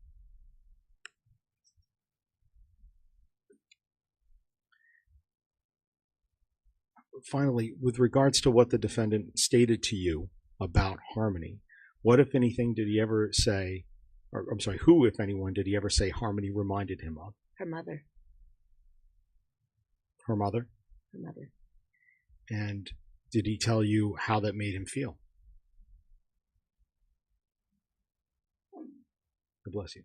Finally, with regards to what the defendant stated to you about Harmony, what, if anything, did he ever say, or I'm sorry, who, if anyone, did he ever say Harmony reminded him of? Her mother. Her mother? Her mother. And did he tell you how that made him feel? God bless you.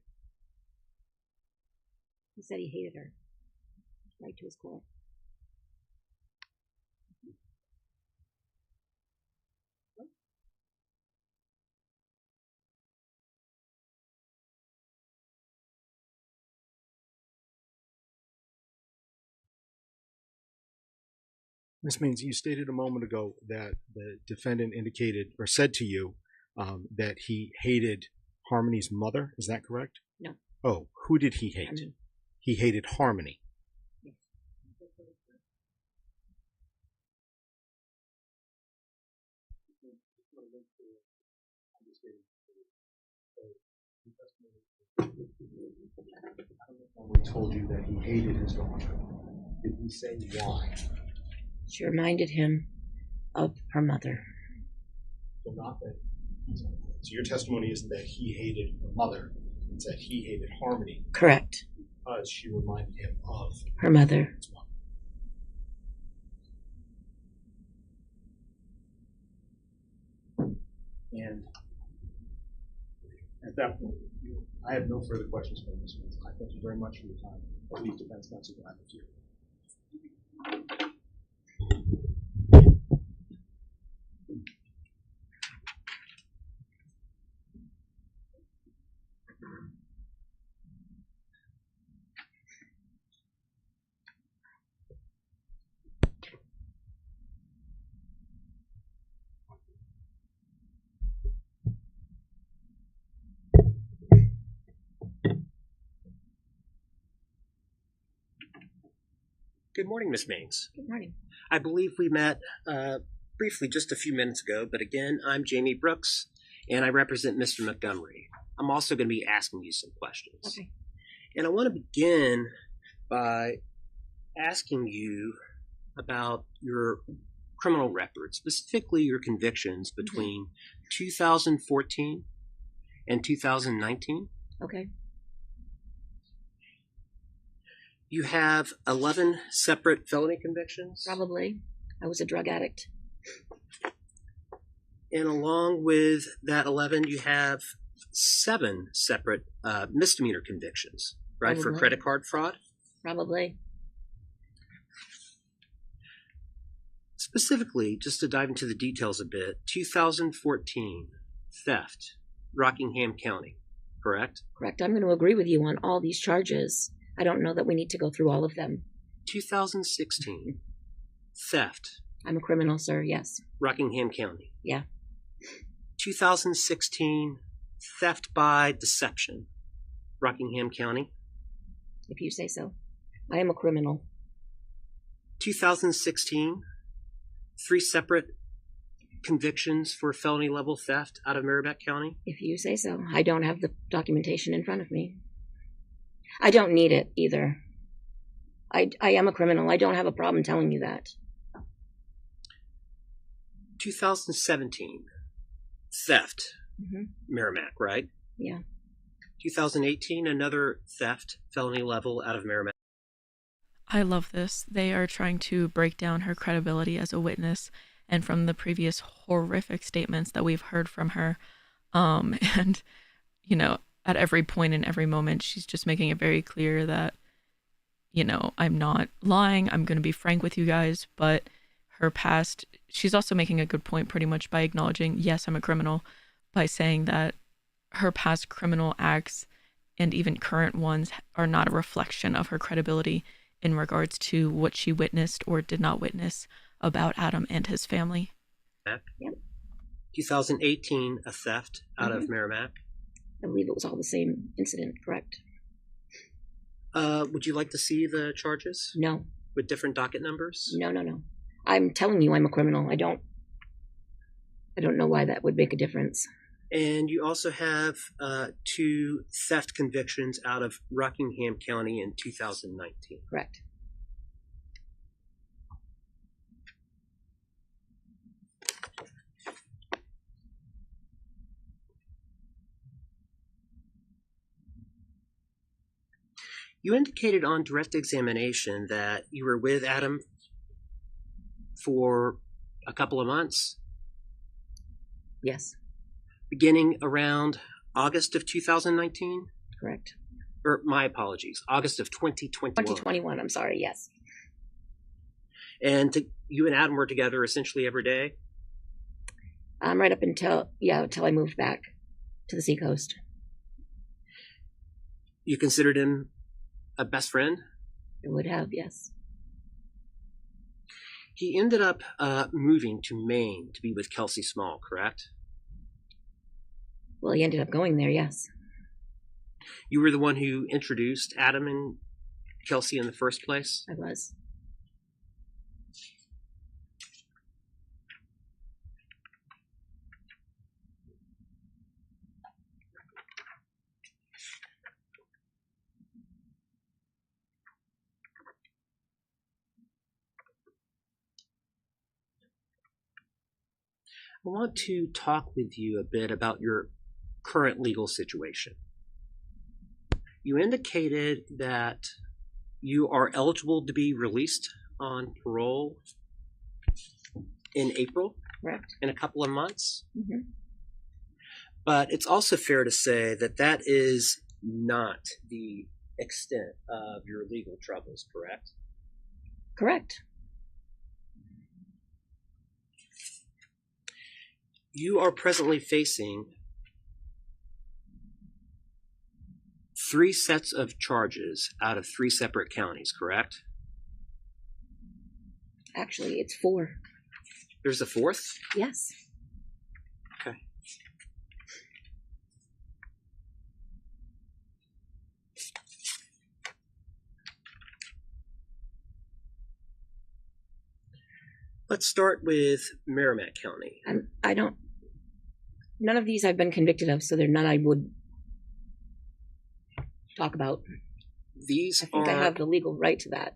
He said he hated her. Right to his core. This means you stated a moment ago that the defendant indicated or said to you that he hated Harmony's mother. Is that correct? No. Oh, who did he hate? Harmony. He hated Harmony. Yes. When he told you that he hated his daughter, did he say why? She reminded him of her mother. So not that. So your testimony isn't that he hated her mother; it's that he hated Harmony. Correct. Because she reminded him of her mother. His mother. And at that point, I have no further questions for this one. I thank you very much for your time. Or leave defense counsel to have with you. Good morning, Ms. Maines. Good morning. I believe we met briefly just a few minutes ago, but again, I'm Jamie Brooks, and I represent Mr. Montgomery. I'm also going to be asking you some questions. Okay. And I want to begin by asking you about your criminal record, specifically your convictions between 2014 and 2019. Okay. You have 11 separate felony convictions. Probably. I was a drug addict. And along with that 11, you have 7 separate misdemeanor convictions, right, Probably. for credit card fraud? Probably. Specifically, just to dive into the details a bit, 2014, theft, Rockingham County, correct? Correct. I'm going to agree with you on all these charges. I don't know that we need to go through all of them. 2016, theft, I'm a criminal, sir. Yes. Rockingham County. Yeah. 2016, theft by deception, Rockingham County. If you say so. I am a criminal. 2016, 3 separate convictions for felony level theft out of Merrimack County. If you say so. I don't have the documentation in front of me. I don't need it either. I am a criminal. I don't have a problem telling you that. 2017, theft, Merrimack, right? Yeah. 2018, another theft, felony level out of Merrimack. I love this. They are trying to break down her credibility as a witness, and from the previous horrific statements that we've heard from her, and, you know, at every point in every moment, she's just making it very clear that, you know, I'm not lying. I'm going to be frank with you guys, but her past, she's also making a good point pretty much by acknowledging, yes, I'm a criminal, by saying that her past criminal acts and even current ones are not a reflection of her credibility in regards to what she witnessed or did not witness about Adam and his family. Yep. 2018, a theft out of Merrimack. I believe it was all the same incident, correct? Would you like to see the charges No. with different docket numbers? No. I'm telling you I'm a criminal. I don't know why that would make a difference. And you also have 2 theft convictions out of Rockingham County in 2019. Correct. You indicated on direct examination that you were with Adam for a couple of months. Yes. Beginning around August of 2019? Correct. Or my apologies, August of 2021. 2021, I'm sorry, yes. And you and Adam were together essentially every day? Right up until I moved back to the seacoast. You considered him a best friend? I would have, yes. He ended up moving to Maine to be with Kelsey Small, correct? Well, he ended up going there, yes. You were the one who introduced Adam and Kelsey in the first place? I was. I want to talk with you a bit about your current legal situation. You indicated that you are eligible to be released on parole in April, correct, in a couple of months. Mm-hmm. But it's also fair to say that that is not the extent of your legal troubles, correct? Correct. You are presently facing 3 sets of charges out of 3 separate counties, correct? Actually, it's 4. There's a 4th? Yes. Okay. Let's start with Merrimack County. None of these I've been convicted of, so they're none I would talk about. These I think I have the legal right to that.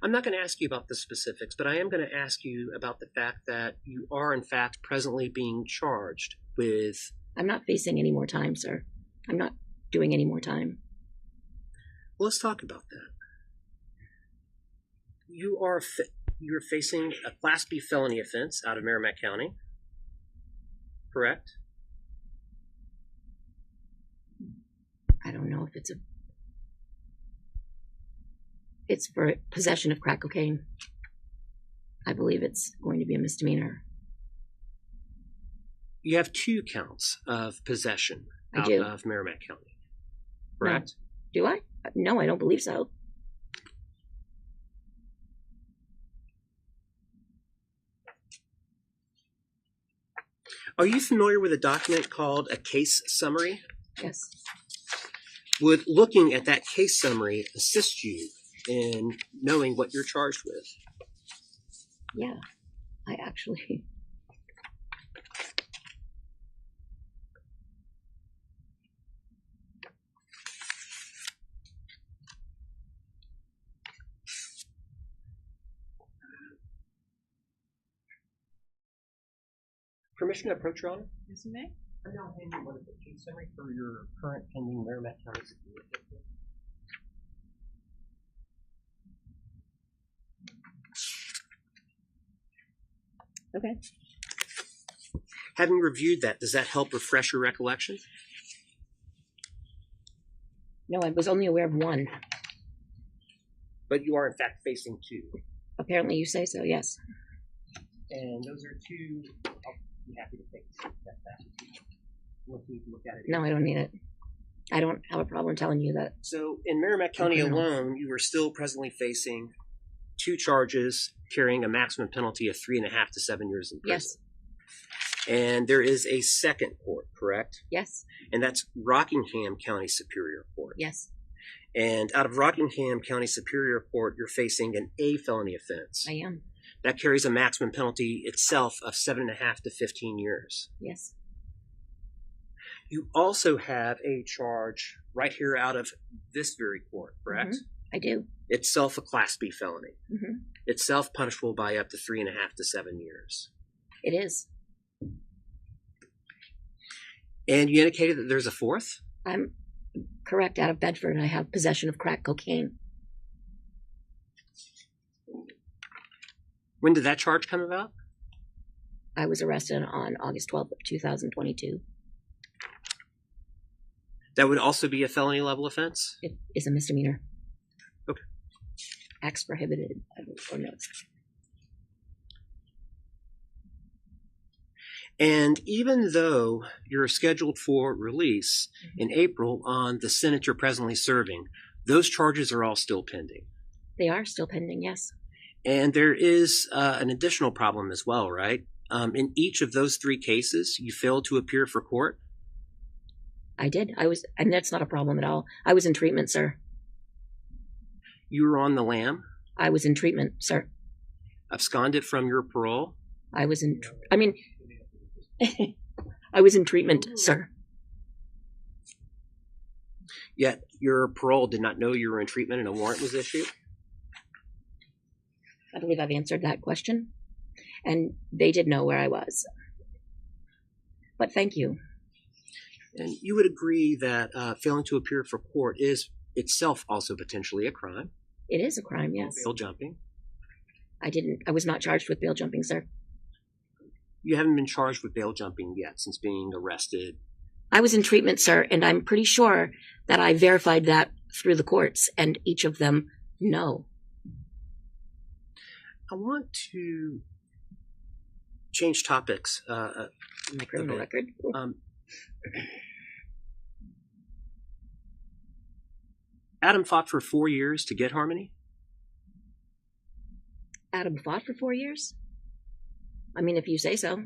I'm not going to ask you about the specifics, but I am going to ask you about the fact that you are, in fact, presently being charged with... I'm not facing any more time, sir. I'm not doing any more time. Well, let's talk about that. You're facing a Class B felony offense out of Merrimack County, correct? I don't know if it's for possession of crack cocaine. I believe it's going to be a misdemeanor. You have 2 counts of possession out of Merrimack County, correct? No. Do I? No, I don't believe so. Are you familiar with a document called a case summary? Yes. Would looking at that case summary assist you in knowing what you're charged with? Yeah, I actually... Permission to approach, Your Honor? Yes, you may. I'm now handing one of the case summary for your current pending Merrimack County Superior Court. Okay. Having reviewed that, does that help refresh your recollection? No, I was only aware of 1. But you are, in fact, facing 2. Apparently you say so, yes. And those are 2 I'll be happy to take that back. Once we look at it. No, I don't need it. I don't have a problem telling you that. So in Merrimack County alone, you are still presently facing 2 charges carrying a maximum penalty of 3.5 to 7 years in prison. Yes. And there is a second court, correct? Yes. And that's Rockingham County Superior Court. Yes. And out of Rockingham County Superior Court, you're facing an A felony offense. I am. That carries a maximum penalty itself of 7.5 to 15 years. Yes. You also have a charge right here out of this very court, correct? Mm-hmm. I do. Itself a Class B felony. Mm-hmm. Itself punishable by up to 3.5 to 7 years. It is. And you indicated that there's a fourth? I'm correct. Out of Bedford, I have possession of crack cocaine. When did that charge come about? I was arrested on August 12th of 2022. That would also be a felony level offense? It is a misdemeanor. Okay. Acts prohibited or no. And even though you're scheduled for release in April on the sentence you're presently serving, those charges are all still pending. They are still pending, yes. And there is an additional problem as well, right? In each of those 3 cases, you failed to appear for court. I did. And that's not a problem at all. I was in treatment, sir. You were on the lam? I was in treatment, sir. Absconded from your parole? I was in treatment, sir. Yet your parole did not know you were in treatment and a warrant was issued? I believe I've answered that question. And they did know where I was. But thank you. And you would agree that failing to appear for court is itself also potentially a crime? It is a crime, yes. Bail jumping? I was not charged with bail jumping, sir. You haven't been charged with bail jumping yet since being arrested? I was in treatment, sir, and I'm pretty sure that I verified that through the courts, and each of them know. I want to change topics. My criminal record? Adam fought for 4 years to get Harmony? Adam fought for 4 years? I mean, if you say so.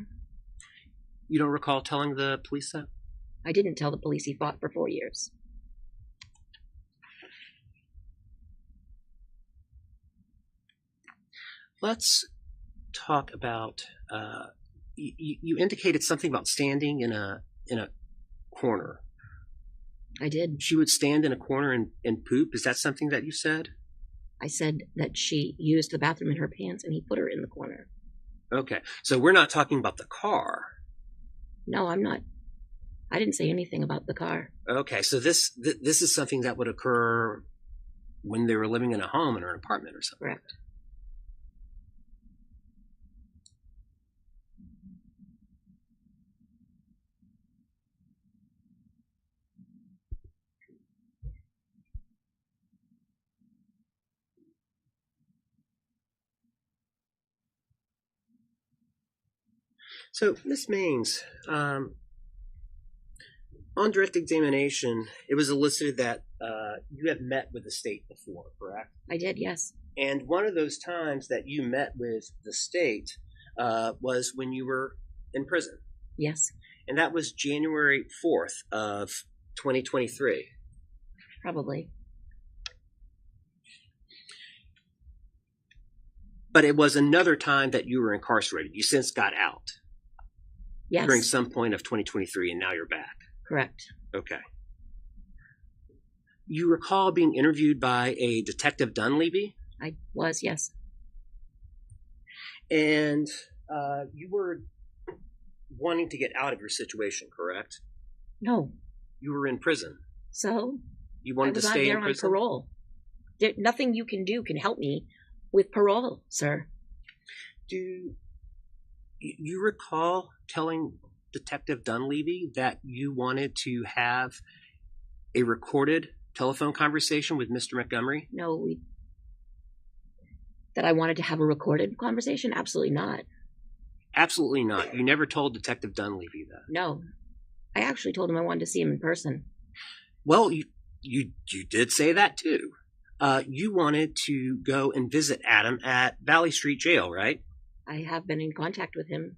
You don't recall telling the police that? I didn't tell the police he fought for 4 years. Let's talk about, you indicated something about standing in a corner. I did. She would stand in a corner and poop? Is that something that you said? I said that she used the bathroom in her pants and he put her in the corner. Okay, so we're not talking about the car. No, I'm not. I didn't say anything about the car. Okay, so this is something that would occur when they were living in a home or an apartment or something. Correct. So, Ms. Maines, on direct examination, it was elicited that you have met with the state before, correct? I did, yes. And one of those times that you met with the state was when you were in prison. Yes. And that was January 4th of 2023. Probably. But it was another time that you were incarcerated. You since got out. Yes. During some point of 2023, and now you're back. Correct. Okay. You recall being interviewed by a Detective Dunleavy? I was, yes. And you were wanting to get out of your situation, correct? No. You were in prison. So? You wanted to stay in prison? I was on parole. Nothing you can do can help me with parole, sir. Do you recall telling Detective Dunleavy that you wanted to have a recorded telephone conversation with Mr. Montgomery? No, that I wanted to have a recorded conversation? Absolutely not. Absolutely not. You never told Detective Dunleavy that? No. I actually told him I wanted to see him in person. Well, you did say that too. You wanted to go and visit Adam at Valley Street Jail, right? I have been in contact with him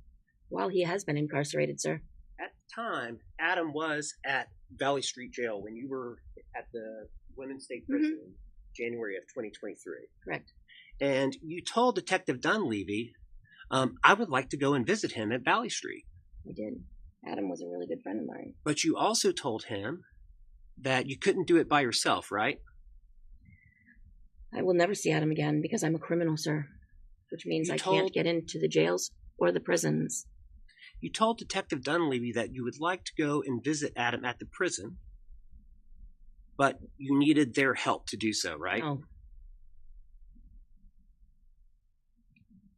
while he has been incarcerated, sir. At the time, Adam was at Valley Street Jail when you were at the Women's State Prison in January of 2023. Correct. And you told Detective Dunleavy, I would like to go and visit him at Valley Street. I did. Adam was a really good friend of mine. But you also told him that you couldn't do it by yourself, right? I will never see Adam again because I'm a criminal, sir, which means I can't get into the jails or the prisons. You told Detective Dunleavy that you would like to go and visit Adam at the prison, but you needed their help to do so, right? No.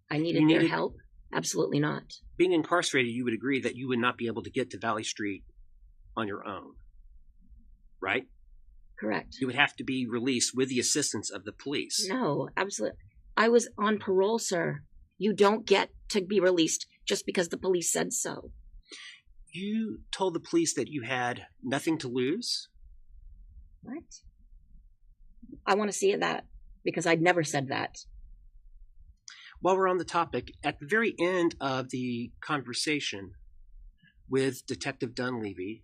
I needed their help? Absolutely not. Being incarcerated, you would agree that you would not be able to get to Valley Street on your own, right? Correct. You would have to be released with the assistance of the police. No, absolutely. I was on parole, sir. You don't get to be released just because the police said so. You told the police that you had nothing to lose? What? I want to see that because I'd never said that. While we're on the topic, at the very end of the conversation with Detective Dunleavy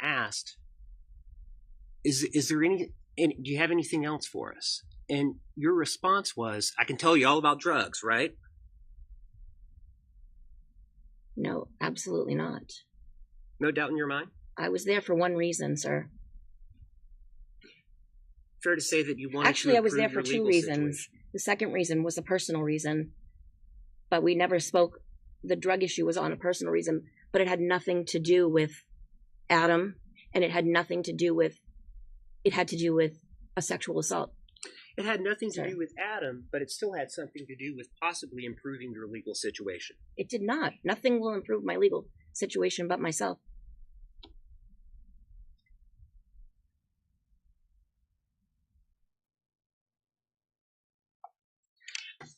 asked, is there any, do you have anything else for us? And your response was, I can tell you all about drugs, right? No, absolutely not. No doubt in your mind? I was there for one reason, sir. Fair to say that you wanted Actually, to I was there improve for your two legal reasons. situation. The second reason was a personal reason, but we never spoke. The drug issue was on a personal reason, but it had nothing to do with Adam, and it had nothing to do with, it had to do with a sexual assault. It had nothing to do with Adam, but it still had something to do with possibly improving your legal situation. It did not. Nothing will improve my legal situation but myself.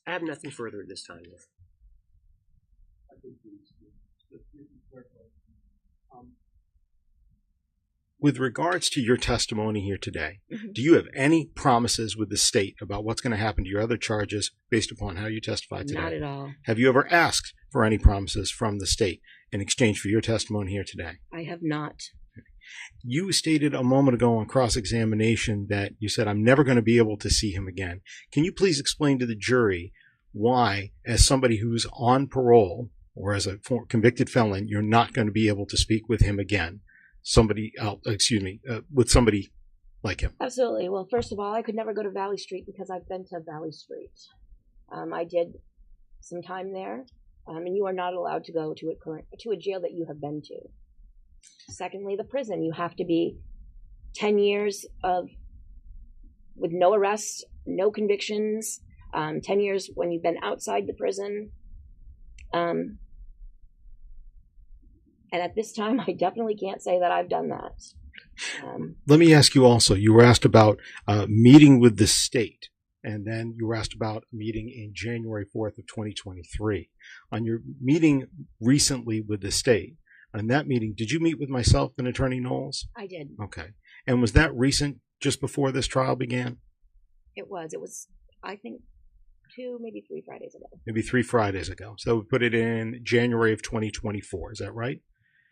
I have nothing further at this time. With regards to your testimony here today, do you have any promises with the state about what's going to happen to your other charges based upon how you testified today? Not at all. Have you ever asked for any promises from the state in exchange for your testimony here today? I have not. You stated a moment ago on cross-examination that you said, I'm never going to be able to see him again. Can you please explain to the jury why, as somebody who's on parole or as a convicted felon, you're not going to be able to speak with him again? With somebody like him. Absolutely. Well, first of all, I could never go to Valley Street because I've been to Valley Street. I did some time there, and you are not allowed to go to a jail that you have been to. Secondly, the prison. You have to be 10 years with no arrests, no convictions, 10 years when you've been outside the prison. And at this time, I definitely can't say that I've done that. Let me ask you also, you were asked about meeting with the state, and then you were asked about a meeting in January 4th of 2023. On your meeting recently with the state, on that meeting, did you meet with myself and Attorney Knowles? I did. Okay. And was that recent, just before this trial began? It was, I think, 2, maybe 3 Fridays ago. Maybe 3 Fridays ago. So we put it in January of 2024. Is that right?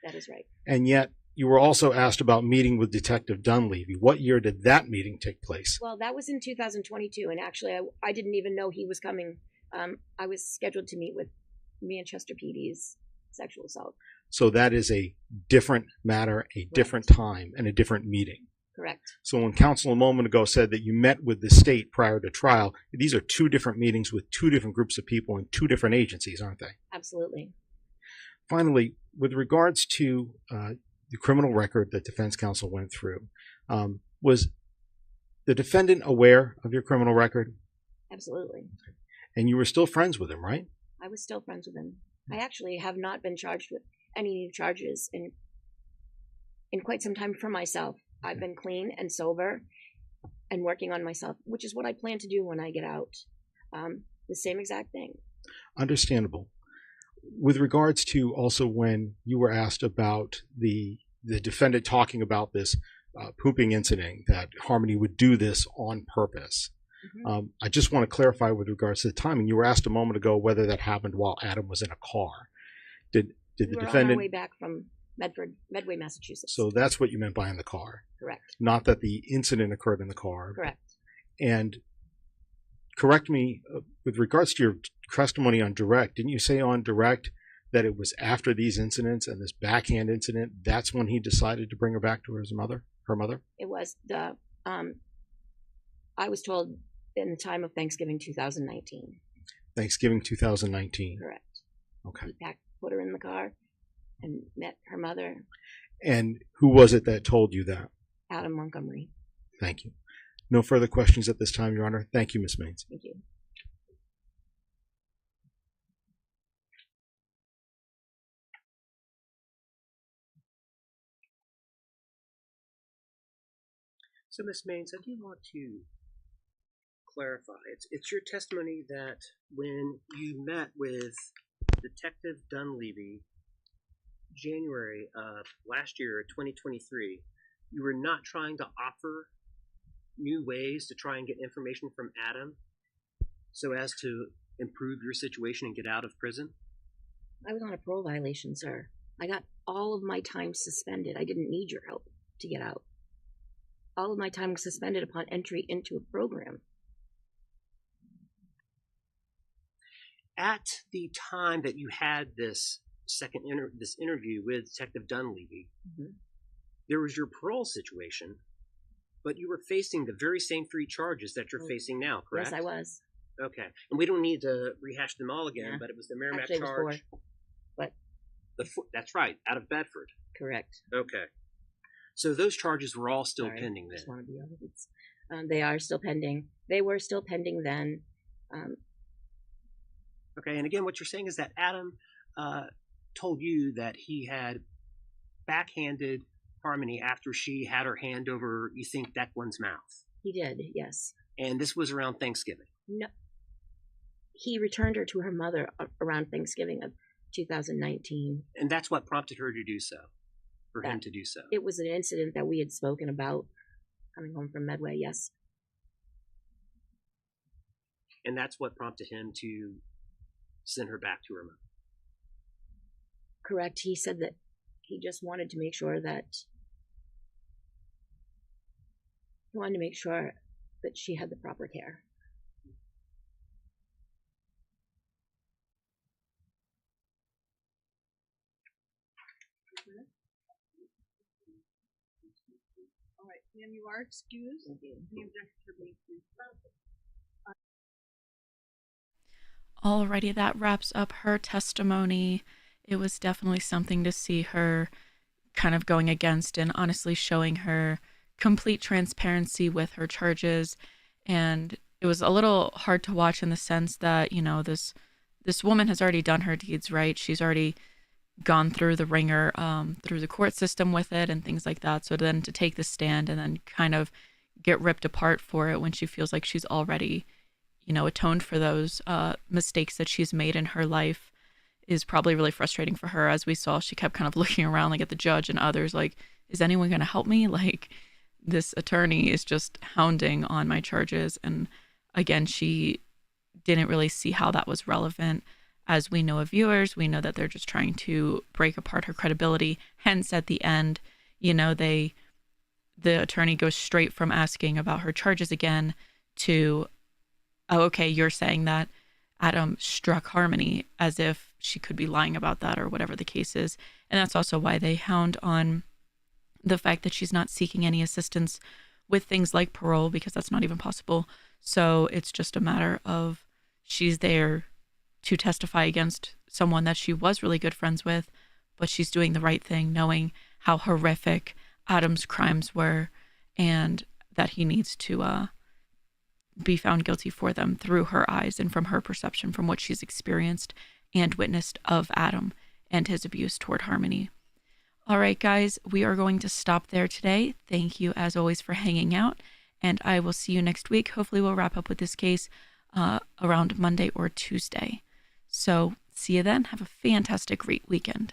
That is right. And yet you were also asked about meeting with Detective Dunleavy. What year did that meeting take place? Well, that was in 2022, and actually I didn't even know he was coming. I was scheduled to meet with Manchester PD's sexual assault. So that is a different matter, a different time, and a different meeting. Correct. So when counsel a moment ago said that you met with the state prior to trial, these are 2 different meetings with 2 different groups of people in 2 different agencies, aren't they? Absolutely. Finally, with regards to the criminal record that defense counsel went through, was the defendant aware of your criminal record? Absolutely. And you were still friends with him, right? I was still friends with him. I actually have not been charged with any new charges in quite some time for myself. I've been clean and sober and working on myself, which is what I plan to do when I get out. The same exact thing. Understandable. With regards to also when you were asked about the the defendant talking about this pooping incident, that Harmony would do this on purpose. I just want to clarify with regards to the timing. You were asked a moment ago whether that happened while Adam was in a car. Did the We were defendant? on our way back from Medway, Massachusetts. So that's what you meant by in the car. Correct. Not that the incident occurred in the car. Correct. And correct me with regards to your testimony on direct. Didn't you say on direct that it was after these incidents and this backhand incident, that's when he decided to bring her back to her mother? It was the I was told in the time of Thanksgiving 2019. Thanksgiving 2019. Correct. Okay. He put her in the car and met her mother, And who was it that told you that? Adam Montgomery. Thank you. No further questions at this time, Your Honor. Thank you, Ms. Maines. Thank you. So, Ms. Maines, I do want to clarify. It's your testimony that when you met with Detective Dunleavy January of last year, 2023, you were not trying to offer new ways to try and get information from Adam so as to improve your situation and get out of prison? I was on a parole violation, sir. I got all of my time suspended. I didn't need your help to get out. All of my time was suspended upon entry into a program. At the time that you had this this interview with Detective Dunleavy, there was your parole situation, but you were facing the very same 3 charges that you're facing now, correct? Yes, I was. Okay, and we don't need to rehash them all again, Yeah. but it was the Merrimack Actually, it was charge. 4. But That's right, out of Bedford. correct. Okay, so those charges were all still Sorry, pending just then. want to be honest. They are still pending. They were still pending then. Okay, and again, what you're saying is that Adam told you that he had backhanded Harmony after she had her hand over, you think, Declan's mouth. He did, yes. And this was around Thanksgiving. No, he returned her to her mother around Thanksgiving of 2019. And that's what prompted her to do so, for him to do so. It was an incident that we had spoken about coming home from Medway, yes. And that's what prompted him to send her back to her mother. Correct. He said that he just wanted to make sure that she had the proper care. All right, ma'am, you are excused. The objector may please stop. Alrighty, that wraps up her testimony. It was definitely something to see her kind of going against and honestly showing her complete transparency with her charges. And it was a little hard to watch in the sense that, you know, this woman has already done her deeds, right? She's already gone through the ringer, through the court system with it and things like that. So then to take the stand and then kind of get ripped apart for it when she feels like she's already, you know, atoned for those mistakes that she's made in her life is probably really frustrating for her. As we saw, she kept kind of looking around like at the judge and others like, is anyone going to help me? Like, this attorney is just hounding on my charges. And again, she didn't really see how that was relevant. As we know of viewers, we know that they're just trying to break apart her credibility. Hence, at the end, you know, the attorney goes straight from asking about her charges again to, oh, okay, you're saying that Adam struck Harmony, as if she could be lying about that or whatever the case is. And that's also why they hound on the fact that she's not seeking any assistance with things like parole, because that's not even possible. So it's just a matter of she's there to testify against someone that she was really good friends with, but she's doing the right thing, knowing how horrific Adam's crimes were and that he needs to be found guilty for them through her eyes and from her perception, from what she's experienced and witnessed of Adam and his abuse toward Harmony. All right, guys, we are going to stop there today. Thank you, as always, for hanging out, and I will see you next week. Hopefully we'll wrap up with this case around Monday or Tuesday. So see you then. Have a fantastic weekend.